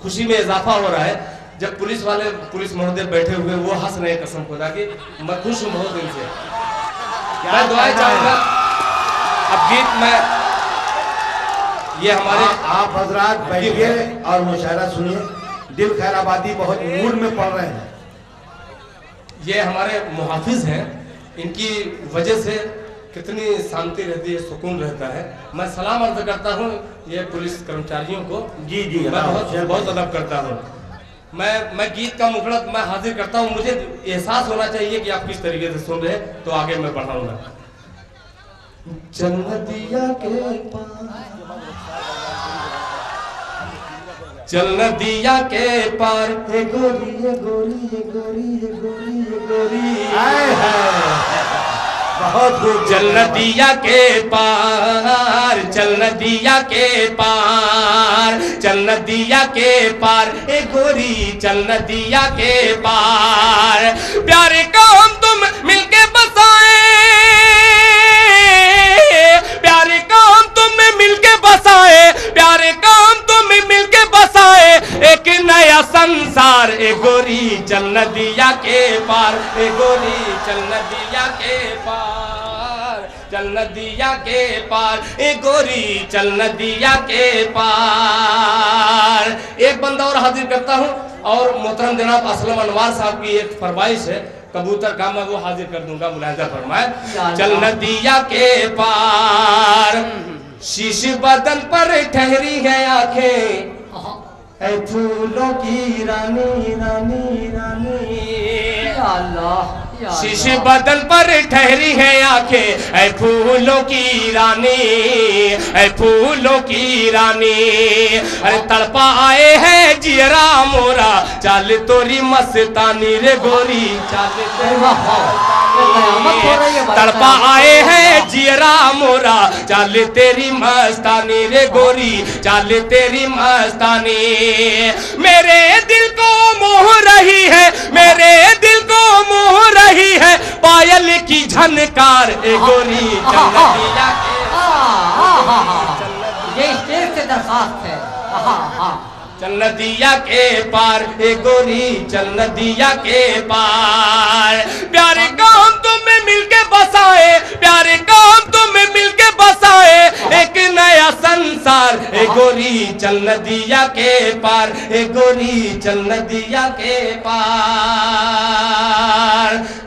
खुशी में इजाफा हो रहा है जब पुलिस वाले, पुलिस महोदय बैठे हुए वो हंस रहे हैं, कसम खुदा की मैं खुश हूँ बहुत दिन से। मैं दुआएं चाहूंगा। अब गीत में ये हमारे आप हजरात बैठिए और मुशायरा सुनिए। दिल खैराबादी बहुत मूड में पढ़ रहे हैं। ये हमारे मुहाफिज हैं, इनकी वजह से कितनी शांति रहती है, सुकून रहता है। मैं सलाम अर्ज करता हूँ ये पुलिस कर्मचारियों को। जी जी मैं बहुत अदब करता हूँ। मैं गीत का मुखड़त मैं हाजिर करता हूँ। मुझे एहसास होना चाहिए कि आप किस तरीके से सुन रहे हैं, तो आगे मैं बढ़ाऊंगा। जन्नतिया के पार, चल नदिया के पार, हे गोरी हे गोरी हे गोरी हे गोरी हे गोरी, बहुत खूब। चल नदिया के पार, चल नदिया के पार, चल नदिया के पार, हे गोरी चल नदिया के पार। प्यारे काम तुम मिलके बसाए, प्यारे काम तुम मिलके बसाए, प्यारे काम तुम मिलके बसाए एक नया संसार। ए गोरी चल नदिया के पार, ए गोरी चल नदिया के पार, चल नदिया के पार, ए गोरी चल नदिया के पार। एक बंदा और हाजिर करता हूँ, और मोहतरम जनाब असलम अनवार साहब की एक फरमाइश है, कबूतर का मैं वो हाजिर कर दूंगा, मुलाहिजा फरमाए। चल नदिया के पार, शीश बदन पर ठहरी है आंखें, ऐ फूलों की रानी रानी रानी, शीश बदन पर ठहरी है आंखें, ऐ फूलों की रानी, ऐ फूलों की रानी। अरे तड़पा आए हैं जियरा मोरा, चाल तोरी मस्तानी रे गोरी, चाल तड़पा आए हैं जियरा मोरा, चाल तेरी मस्तानी रे गोरी, चाल तेरी मस्तानी। मेरे दिल को मोह रही है, मेरे दिल को मोह रही है पायल की झनकार, ए गोरी चल नदिया के पार। ये स्टेज से दरखास्त है। चल नदिया के पार, ए गोरी चल नदिया के पार। प्यारे काम तुम्हें मिलके बसाए, प्यारे काम तुम्हें मिलके बसाए एक नया संसार, ए गोरी चल नदिया के पार, ए गोरी चल नदिया के पार।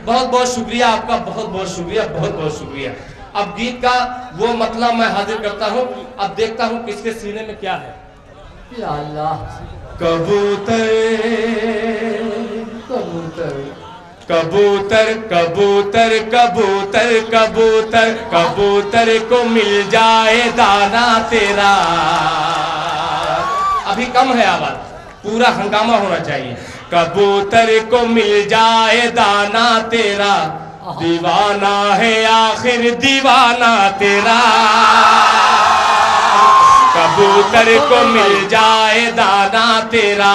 बहुत बहुत शुक्रिया आपका, बहुत बहुत शुक्रिया, बहुत बहुत शुक्रिया। अब गीत का वो मतलब मैं हाजिर करता हूँ। अब देखता हूँ किसके सीने में क्या है। या अल्लाह। कबूतर कबूतर कबूतर कबूतर कबूतर कबूतर कबूतर को मिल जाए दाना तेरा। अभी कम है आवाज, पूरा हंगामा होना चाहिए। कबूतर को मिल जाए दाना तेरा, दीवाना है आखिर दीवाना तेरा, कबूतर को मिल जाए दाना तेरा,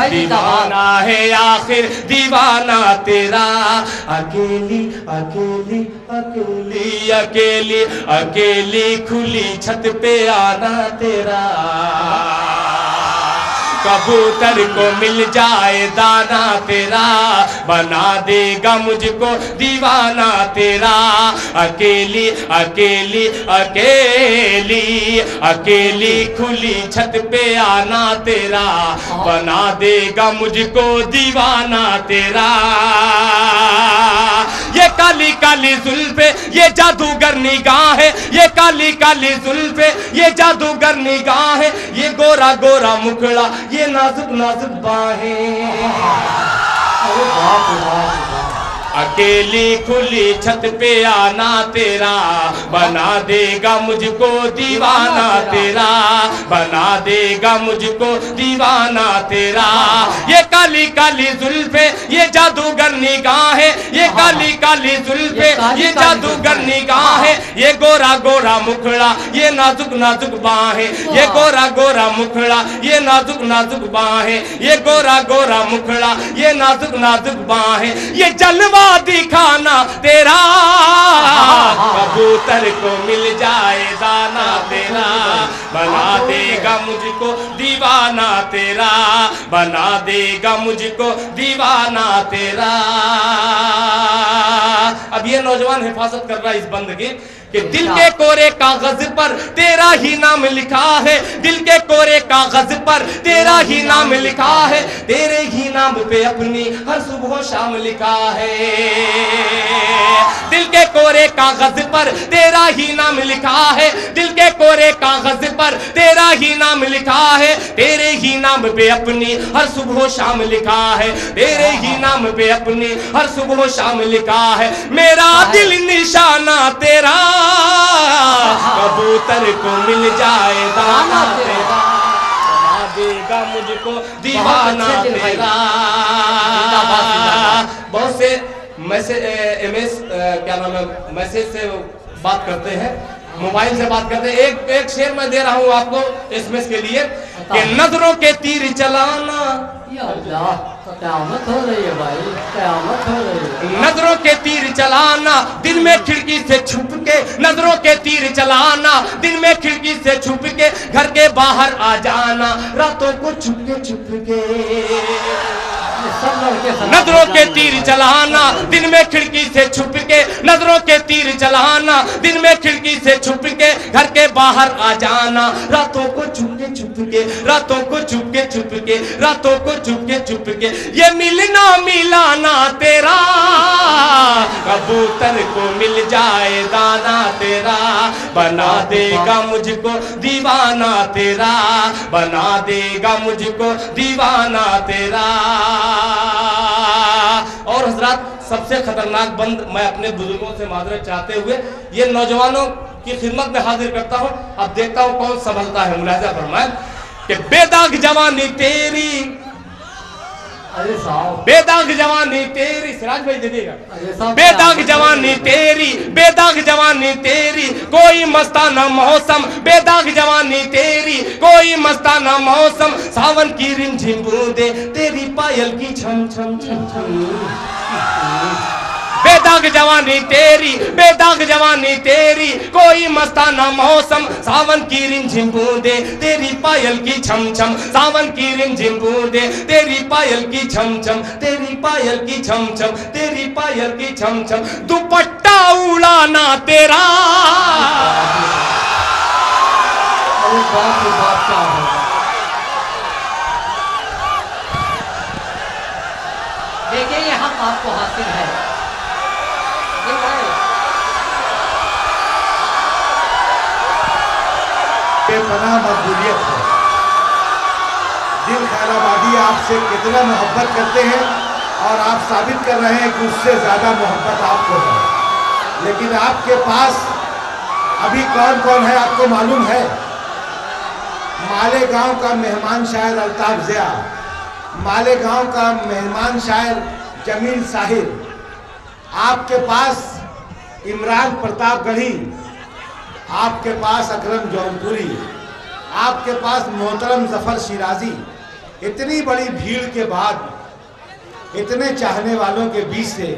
दीवाना है आखिर दीवाना तेरा, अकेली अकेली अकेली अकेली अकेली खुली छत पे आना तेरा, कबूतर को मिल जाए दाना तेरा, बना देगा मुझको दीवाना तेरा, अकेली अकेली अकेली अकेली खुली छत पे आना तेरा, बना देगा मुझको दीवाना तेरा। ये काली काली जुल्फे ये जादूगर निगाह है, ये काली काली जुल्फे ये जादूगर निगाह है, ये गोरा गोरा मुखड़ा ये नाजुक नाजुक बाहें, अकेली खुली छत पे आना तेरा, बना देगा मुझको दीवाना तेरा, बना देगा मुझको दीवाना तेरा। ये काली काली जुल्फे ये जादूगर निगाह है, ये काली काली जुल्फे ये जादूगर निगाह है, ये गोरा गोरा मुखड़ा ये नाजुक नाजुक बाहें, ये गोरा गोरा मुखड़ा ये नाजुक नाजुक बाहें, ये गोरा गोरा मुखड़ा ये नाजुक नाजुक बाहें, ये जलवा दिखाना तेरा, कबूतर को मिल जाए दाना तेरा, बना देगा मुझको दीवाना तेरा, बना देगा मुझको दीवाना तेरा। अब ये नौजवान हिफाजत कर रहा है इस बंद की कि दिल के कोरे कागज पर तेरा ही नाम लिखा है, दिल के कोरे कागज पर तेरा ही नाम लिखा है, तेरे ही नाम पे अपनी हर सुबह शाम लिखा है, दिल के कोरे कागज पर तेरा ही नाम लिखा है, दिल के कोरे कागज पर तेरा ही नाम लिखा है, तेरे ही नाम पे अपनी हर सुबह शाम लिखा है, तेरे ही नाम पे अपनी हर सुबह शाम लिखा है, मेरा दिल निशाना तेरा, कबूतर को मिल जाए दाना तेरा, बना देगा मुझको दीवाना तेरा। बहुत से मैसेज एमएस क्या नाम है मैसेज से बात करते हैं, मोबाइल से बात करते हैं। एक शेर मैं दे रहा हूँ आपको एसएमएस के लिए कि नजरों के तीर चलाना, क़यामत हो रही है भाई, क़यामत हो रही है। नजरों के तीर चलाना दिन में खिड़की से छुप के, नजरों के तीर चलाना दिन में खिड़की से छुप के, घर के बाहर आ जाना रातों को छुपके छुपके, नजरों के तीर चलाना दिन में खिड़की से छुप के, नजरों के तीर चलाना दिन में खिड़की से छुप के, घर के बाहर आ जाना रातों को छुपके छुपके, रातों को छुपके छुपके, रातों को छुपके छुपके, ये मिलना मिलाना तेरा, कबूतर को मिल जाए दाना तेरा, बना देगा मुझको दीवाना तेरा, बना देगा मुझको दीवाना तेरा। और हजरात सबसे खतरनाक बंद मैं अपने बुजुर्गों से माजरत चाहते हुए ये नौजवानों की खिदमत में हाजिर करता हूं। अब देखता हूं कौन संभलता है। मुलाहिजा फरमाए कि बेदाग जवानी तेरी, अरे साहब बेदाग जवानी तेरी, सिराज भाई दे देगा, बेदाग जवानी तेरी, बेदाग जवानी तेरी, कोई मस्ताना मौसम, बेदाग जवानी तेरी, कोई मस्ताना मौसम, सावन की रिमझिम बूंदे तेरी पायल की छम छम छम छम, बेदाग जवानी तेरी, बेदाग जवानी तेरी, कोई मस्ताना मौसम, सावन की रिमझिम बूंदे तेरी पायल की छम छम, सावन की रिमझिम बूंदे तेरी पायल की छम छम, तेरी पायल की छम छम, तेरी पायल की छम छम, दुपट्टा उड़ाना तेरा, अरे बाप रे बाप क्या होगा। देखिए ये हक आपको हासिल है। बेपनाह मकबूलियत है। दिल खैराबादी आपसे कितना मोहब्बत करते हैं और आप साबित कर रहे हैं कि उससे ज़्यादा मोहब्बत आपको है। लेकिन आपके पास अभी कौन कौन है आपको मालूम है? मालेगांव का मेहमान शायर अल्ताफ ज़िया, मालेगांव का मेहमान शायर जमील साहिर, आपके पास इमरान प्रतापगढ़ी, आपके पास अकरम जौनपुरी, आपके पास मोहतरम जफर शिराजी, इतनी बड़ी भीड़ के बाद, इतने चाहने वालों के बीच से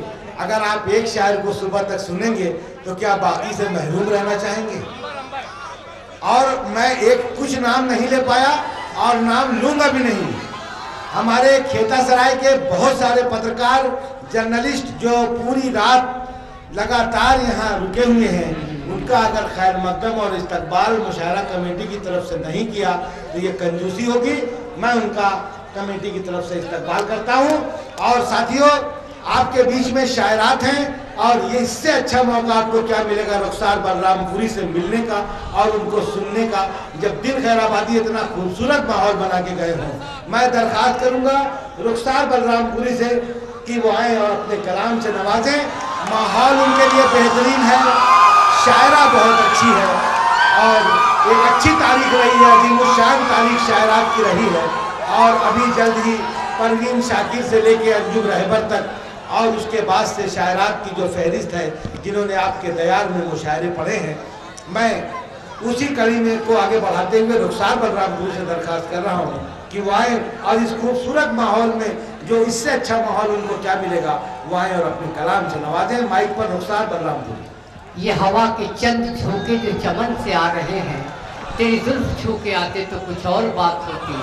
अगर आप एक शायर को सुबह तक सुनेंगे तो क्या बाकी से महरूम रहना चाहेंगे? और मैं एक कुछ नाम नहीं ले पाया और नाम लूंगा भी नहीं। हमारे खेतासराय के बहुत सारे पत्रकार, जर्नलिस्ट जो पूरी रात लगातार यहाँ रुके हुए हैं, उनका अगर खैर मकदम और इस्तकबाल मुशायरा कमेटी की तरफ से नहीं किया तो ये कंजूसी होगी। मैं उनका कमेटी की तरफ से इस्तकबाल करता हूँ। और साथियों, आपके बीच में शायरात हैं और ये इससे अच्छा मौका आपको क्या मिलेगा रुखसार बलरामपुरी से मिलने का और उनको सुनने का, जब दिल खैराबादी इतना खूबसूरत माहौल बना के गए हों। मैं दरख्वास्त करूँगा रुखसार बलरामपुरी से कि वो आए और अपने कलाम से नवाजें। माहौल उनके लिए बेहतरीन है, शायरा बहुत अच्छी है और एक अच्छी तारीख रही है, अजीमुशान तारीख शायरात की रही है। और अभी जल्द ही परवीन शाकिर से लेके अंजुम रहबर तक और उसके बाद से शायरात की जो फहरिस्त है जिन्होंने आपके दयार में मुशायरे पढ़े हैं, मैं उसी कड़ी में को आगे बढ़ाते हुए रुखसार बलरामपुरी से दरख्वास्त कर रहा हूँ कि वो आए और इस खूबसूरत माहौल में, जो इससे अच्छा माहौल उनको क्या मिलेगा, वो आए और अपने कलाम से नवाजें। माइक पर रुखसार बलरामपुरी। ये हवा के चंद झोंके जो चमन से आ रहे हैं, तेरी जुल्फ छू के आते तो कुछ और बात होती।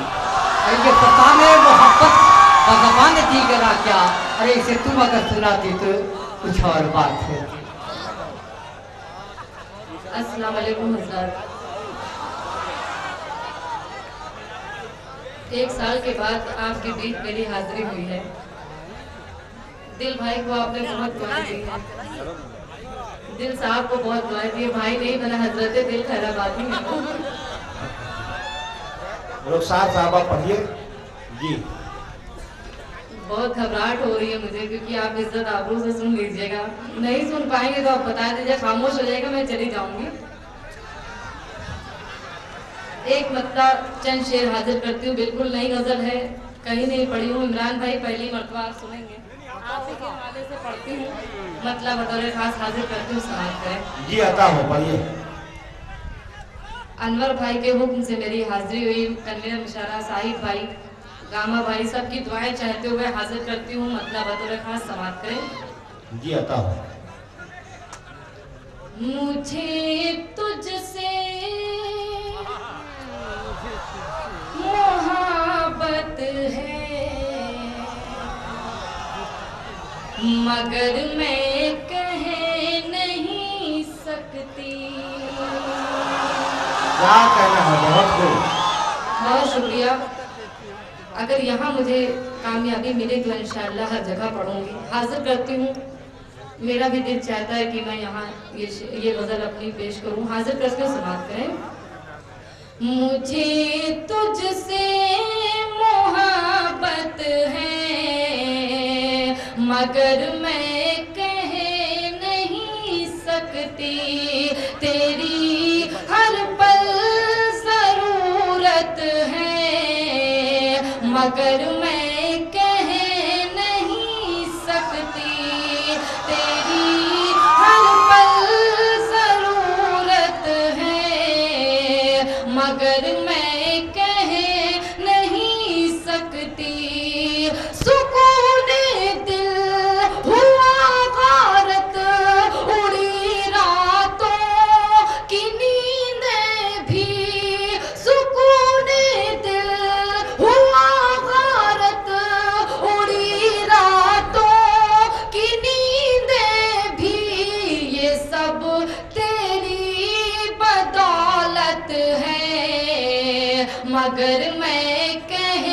और ये पता नहीं मोहब्बत भगवान ने दी करा क्या, अरे इसे तुम अगर सुनाती तो कुछ और बात होती। अस्सलाम वालेकुम हज़रत। एक साल के बाद आपके बीच मेरी हाजिरी हुई है। दिल भाई को आपने बहुत दुआएं दी है, दिल साहब को बहुत दुआएं दी है। भाई नहीं बना हजरत दिल खैराबादी है। रुखसार साहबा पढ़िए जी। बहुत घबराहट हो रही है मुझे, क्योंकि आप इज्जत आबरू से सुन लीजिएगा। नहीं सुन पाएंगे तो आप बता दीजिए, खामोश हो जाएगा, मैं चली जाऊंगी। एक मतलब चंद शेर हाजिर करती हूँ, बिल्कुल नई गजल है, कहीं नहीं पढ़ी हूँ। इमरान भाई पहली मरतबा आप सुनेंगे, आप ही के हवाले से पढ़ती हूँ, मतलब बतौर खास हाजिर करती हूँ, समाप्त करें जी। आता हो पढ़िए। अनवर भाई के हुक्म से मेरी हाजिरी हुई। कन्वीनर मिशारा, साहिब भाई, गामा भाई, सबकी दुआएं चाहते हुए हाजिर करती हूँ, मतलब बतौर खास समाप्त करें जी। आता हो। मुझे तुझसे मोहब्बत है, मगर मैं कह नहीं सकती। क्या कहना है? बहुत खूब, बहुत शुक्रिया। अगर यहाँ मुझे कामयाबी मिले तो इंशाअल्लाह हर जगह पढ़ूंगी। हाजिर करती हूँ, मेरा भी दिल चाहता है कि मैं यहाँ ये गजल अपनी पेश करूँ। हाजिर करके समाप्त करें। मुझे तुझसे मोहब्बत है, मगर मैं कह नहीं सकती। तेरी हर पल जरूरत है, मगर मैं कह नहीं सकती। तेरी हर पल जरूरत है, मगर मैं कह नहीं सकती। सुकून दिल हुआ गारत, उड़ी रातों की नींदें भी। सुकून दिल हुआ गारत, उड़ी रातों की नींदें भी। ये सब तेरी बदौलत है, मगर मैं कह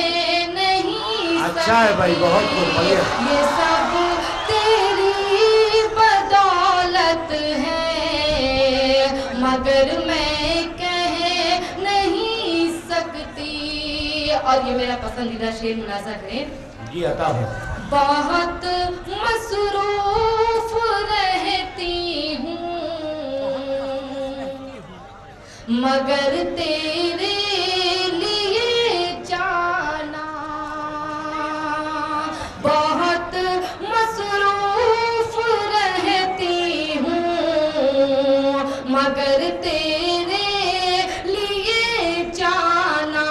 नहीं अच्छा है भाई, बहुत खूब, बढ़िया। ये सब तेरी बदौलत है, मगर मैं कह नहीं सकती। और ये मेरा पसंदीदा शेर मुलाजा करें जी। आता हो। बहुत मसरूफ रहती हूँ, मगर तेरे लिए जाना। बहुत मसरूफ मगर तेरे लिए जाना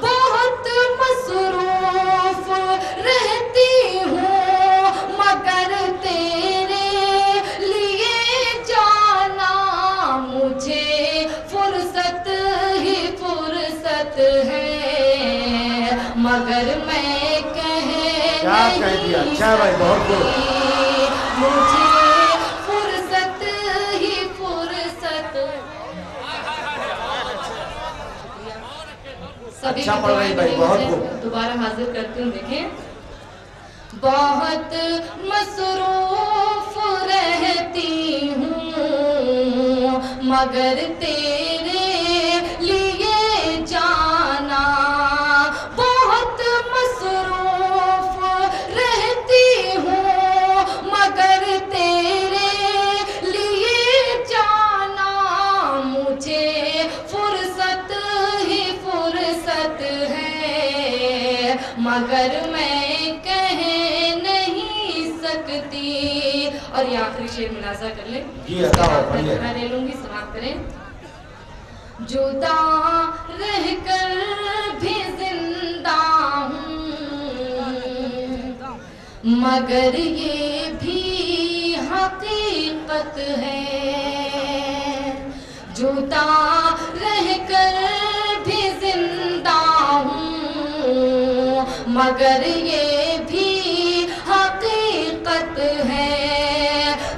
बहुत मसरूफ रहती हूँ, मगर तेरे लिए जाना मुझे फुर्सत ही फुर्सत है, मगर मैं क्या कह दिया। अच्छा भाई, बहुत खूब। मुझे फुर्सत ही फुर्सत। सभी अच्छा पढ़ रही भाई, बहुत खूब। दोबारा हाजिर करती हूँ। देखें, बहुत मसरूफ रहती हूँ, मगर तेरे लिए जाना बहुत मसरूफ रहती हूँ, मगर तेरे लिए जाना मुझे फुर्सत ही फुर्सत है, मगर मैं कह नहीं सकती। और ये आखिरी शेर मुलाजा कर ले जी, बताओ, पढ़िए। मैं ले लूंगी, समाप्त करें। जुदा रहकर भी जिंदा हूँ, मगर ये भी हकीकत है। जुदा रहकर भी जिंदा हूँ, मगर ये भी हकीकत है।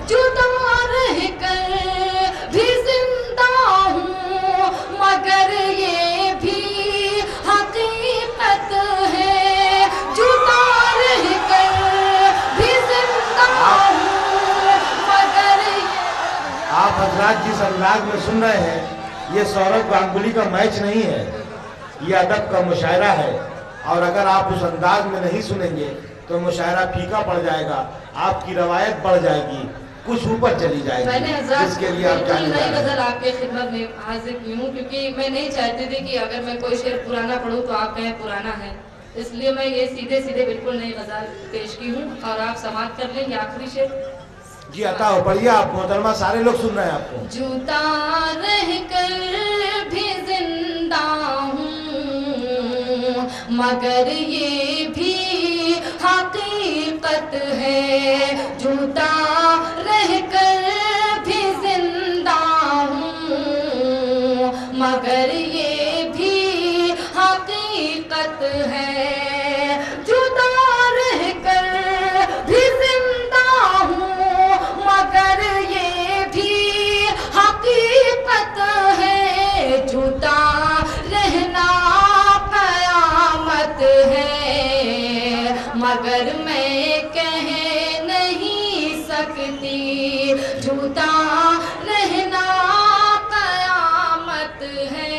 जुदा रहकर भी जिंदा हूँ, मगर ये भी हकीकत है। जुदा रहकर भी जिंदा हूँ, मगर आप हजरात जिस अंदाज में सुन रहे हैं, ये सौरभ गांगुली का मैच नहीं है, ये अदब का मुशायरा है। और अगर आप उस अंदाज में नहीं सुनेंगे तो मुशायरा फीका पड़ जाएगा, आपकी रवायत बढ़ जाएगी, कुछ ऊपर चली जाएगी, जिसके लिए आप जाने नई गजल आपके खिदमत में हाजिर की हूँ, क्योंकि मैं नहीं चाहती थी कि अगर मैं कोई शेर पुराना पढ़ूँ तो आप कहें पुराना है, इसलिए मैं ये सीधे सीधे बिल्कुल नई गजल पेश की हूँ। और आप समाप्त कर लें। ये आखिरी शेर जी अता हो, पढ़िए आप मोहतरमा, सारे लोग सुन रहे हैं आपको। जुदा रहकर भी जिंदा हूँ, मगर ये भी हकीकत है। जुदा रहकर भी जिंदा हूँ, मगर ये भी हकीकत है। जुदा रहकर भी जिंदा हूँ, मगर ये भी हकीकत है। जुदा रहना कयामत है, मगर मैं कह नहीं सकती। जुदा रहना कयामत है,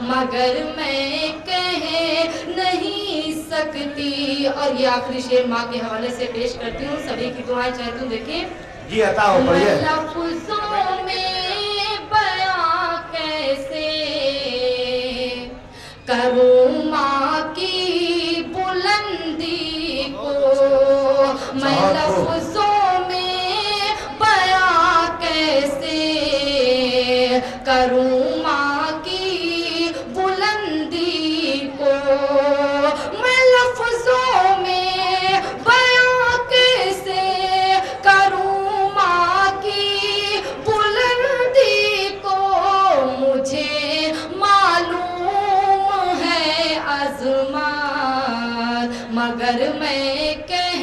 मगर मैं कह नहीं सकती। और ये आखिरी शेर माँ के हवाले से पेश करती हूँ, सभी की दुआएं चाहती हूँ। देखिए, जी अता हो, पढ़िए। लफ्ज़ों में बयां कैसे करूँ माँ की बुलंदी को, मैं लफ्ज़ों में बयां कैसे करूँ माँ की बुलंदी को। मैं लफ्ज़ों में बयां कैसे करूँ माँ की बुलंदी को। मुझे मालूम है आज़मात, मगर मैं कह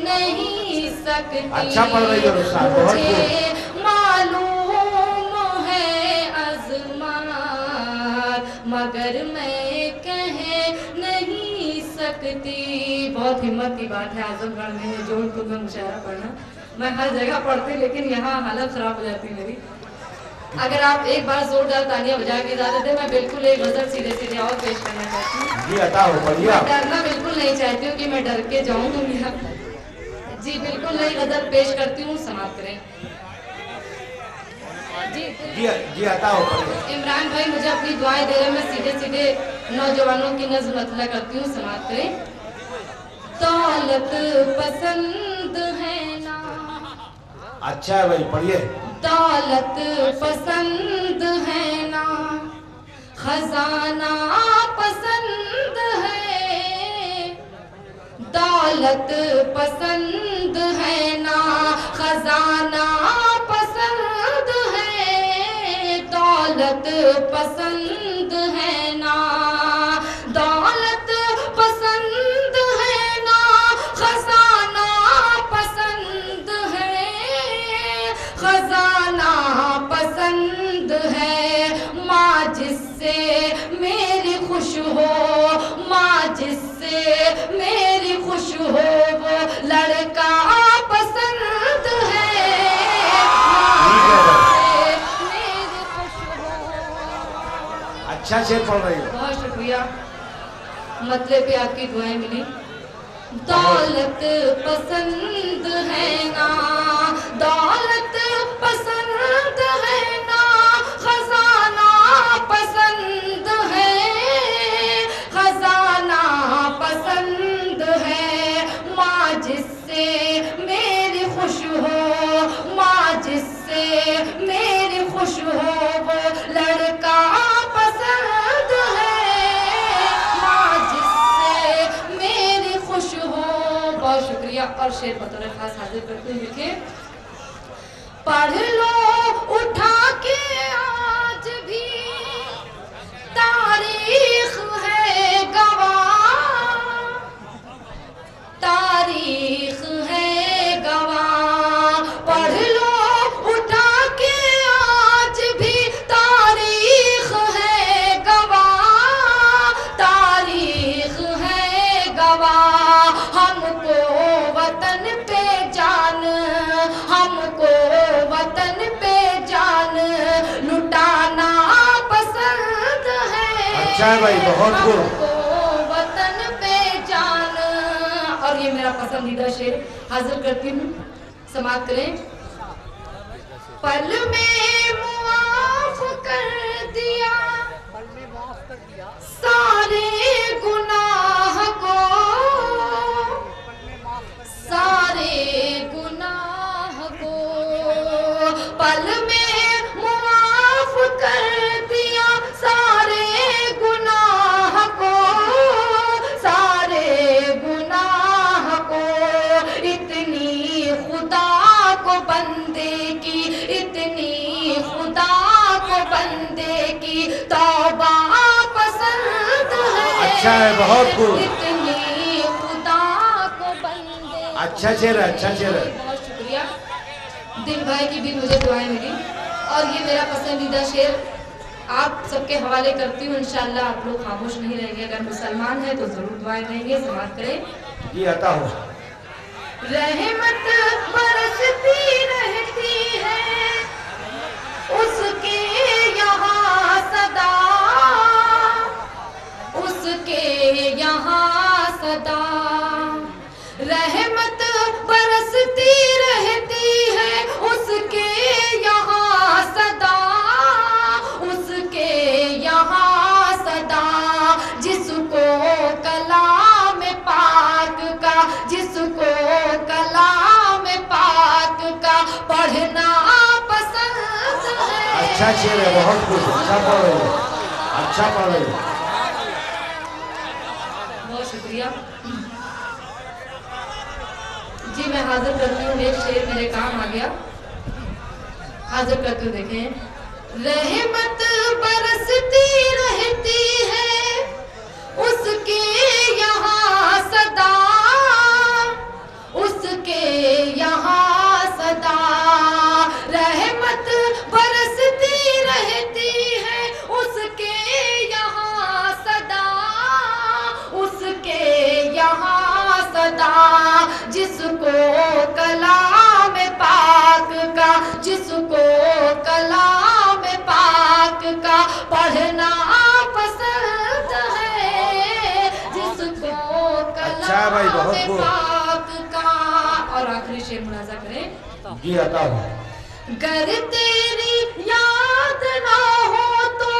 नहीं सकती। अच्छा पढ़ रही हो रुखसार, बहुत खूब। मुझे मालूम है आज़मात, मगर मैं कह नहीं सकती। बहुत हिम्मत की बात है आजमगढ़ में जौनपुर में मुशायरा पढ़ना। मैं हर जगह पढ़ती, लेकिन यहाँ हालत खराब हो जाती मेरी। अगर आप एक बार जोरदार तालियां बजा के इजाजत दें, मैं बिल्कुल एक गजल सीधे सीधे और पेश करना चाहती हूँ। जी अता हो, बढ़िया। मैं डरना बिल्कुल नहीं चाहती हूँ कि मैं डर के जाऊँ। जी बिल्कुल नई गजल पेश करती हूँ, समाप्त करें। जी अता हो, पढ़िए। इमरान भाई मुझे अपनी दुआएं दे रहे, मैं सीधे सीधे नौजवानों की नज़्म मतला करती हूँ, समाप्त करें। दौलत पसंद है ना, अच्छा है भाई, पढ़िए। दौलत पसंद है ना खजाना पसंद है, दौलत पसंद है ना खजाना पसंद है, दौलत पसंद है ना, दौलत पसंद है ना खजाना पसंद है, खजाना पसंद है। माँ जिससे मेरी खुश हो, माँ जिससे मेरी खुश हो, वो लड़का पसंद है, मेरी खुश हो। अच्छा शेर पढ़ रही हो। बहुत शुक्रिया, मतलब पे आपकी दुआएं मिली। दौलत पसंद है ना, दौलत पसंद है ना खजाना पसंद है, खजाना पसंद है। माँ जिससे मेरी खुश हो, माँ जिससे मेरी खुश हो, वो लड़का पसंद है, माँ जिससे मेरी खुश हो। बहुत शुक्रिया। और शेर बतौर खास हाजिर करते हुए लिखे, पढ़ लो उठा के आज भी तारीख है गवाह, तारीख है गवाह। पढ़ लो उठा के आज भी तारीख है गवाह, तारीख है गवाह। हमको वतन पे जान, हमको वतन पे जान लुटाना पसंद है। अच्छा है भाई, बहुत खूब। हमको वतन पे जान। और ये मेरा पसंदीदा शेर हाजिर करती हूँ, समाप्त करें। पल में मुआफ कर दिया सारे गुनाह को, सारे गुनाह को। पल में मुआफ कर दिया सारे गुनाह को, सारे गुनाह को। इतनी खुदा को बंदे की, इतनी खुदा को बंदे की तौबा पसंद है। अच्छा है, बहुत खूब। इतनी खुदा को बंदे। अच्छा शेर है, अच्छा शेर है। बहुत शुक्रिया। दिल भाई की भी मुझे दुआएं मिली। और ये मेरा पसंदीदा शेर आप सबके हवाले करती हूँ। इंशाल्लाह आप लोग खामोश नहीं रहेंगे, अगर मुसलमान है तो जरूर दुआएं देंगे। समाप्त करें। जी अता हो। रहमत बरसती रहती है उसके यहाँ सदा, उसके यहाँ सदा। रहमत बरसती रहती है उसके यहाँ सदा, उसके यहाँ सदा। जिसको कलाम पाक का, जिसको कलाम पाक का पढ़ना पसंद है। अच्छा शेर है, बहुत खूब। अच्छा पढ़ रही हो, अच्छा पढ़ रही हो। बहुत शुक्रिया जी। मैं हाजिर करती हूँ, एक शेर मेरे काम आ गया, हाजिर करती हूँ। देखें, रहमत बरसती रहती है उसके यहाँ सदा, उसके यहाँ सदा। रहमत बरसती रहती है उसके यहाँ सदा, उसके यहाँ सदा। जिसको कलाम पाक का, जिसको कलाम पाक का पढ़ना पसंद है, जिसको अच्छा भाई, बहुत कलाम खूब। पाक का। और आखिरी शेर मुलाजा करें। जी अता हो। गर तेरी याद ना हो तो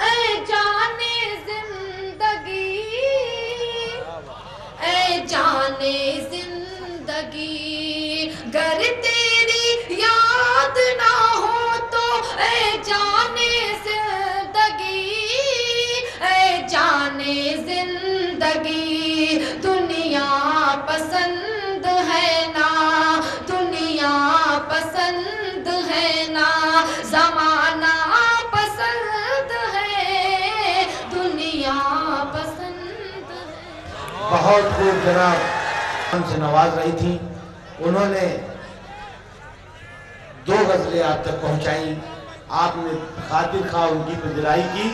ऐ जाने जिंदगी, ऐ जाने जिंदगी। गर तेरी याद जमाना पसंद है, दुनिया पसंद है। बहुत खूब जनाब हमसे नवाज रही थी। उन्होंने 2 गजलें आप तक पहुंचाई। आपने खातिर खा उनकी पजराई की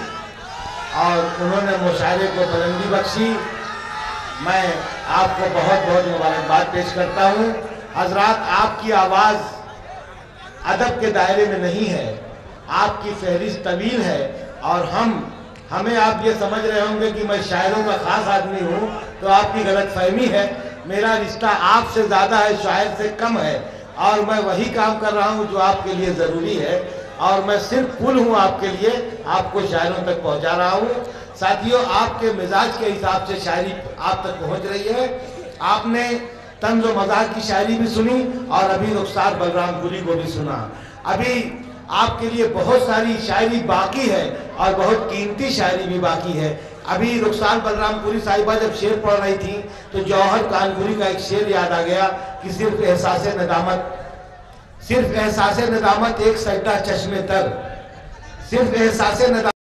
और उन्होंने मुशायरे को बुलंदी बख्शी। मैं आपको बहुत बहुत मुबारकबाद पेश करता हूँ। हजरात, आपकी आवाज़ अदब के दायरे में नहीं है, आपकी फहरिस्त तवील है और हमें आप ये समझ रहे होंगे कि मैं शायरों का ख़ास आदमी हूँ, तो आपकी गलतफहमी है। मेरा रिश्ता आपसे ज़्यादा है, शायर से कम है और मैं वही काम कर रहा हूँ जो आपके लिए ज़रूरी है और मैं सिर्फ पुल हूँ आपके लिए, आपको शायरों तक पहुँचा रहा हूँ। साथियों, आपके मिजाज के हिसाब से शायरी आप तक पहुँच रही है। आपने तंज़ व मज़ाक की शायरी भी सुनी और अभी रुखसार बलरामपुरी को भी सुना। अभी आपके लिए बहुत सारी शायरी बाकी है और बहुत कीमती शायरी भी बाकी है। अभी रुखसार बलरामपुरी साहिबा जब शेर पढ़ रही थी तो जौहर कानपुरी का एक शेर याद आ गया कि सिर्फ एहसास नदामत एक सजदा चश्मे तर, सिर्फ एहसास नदामत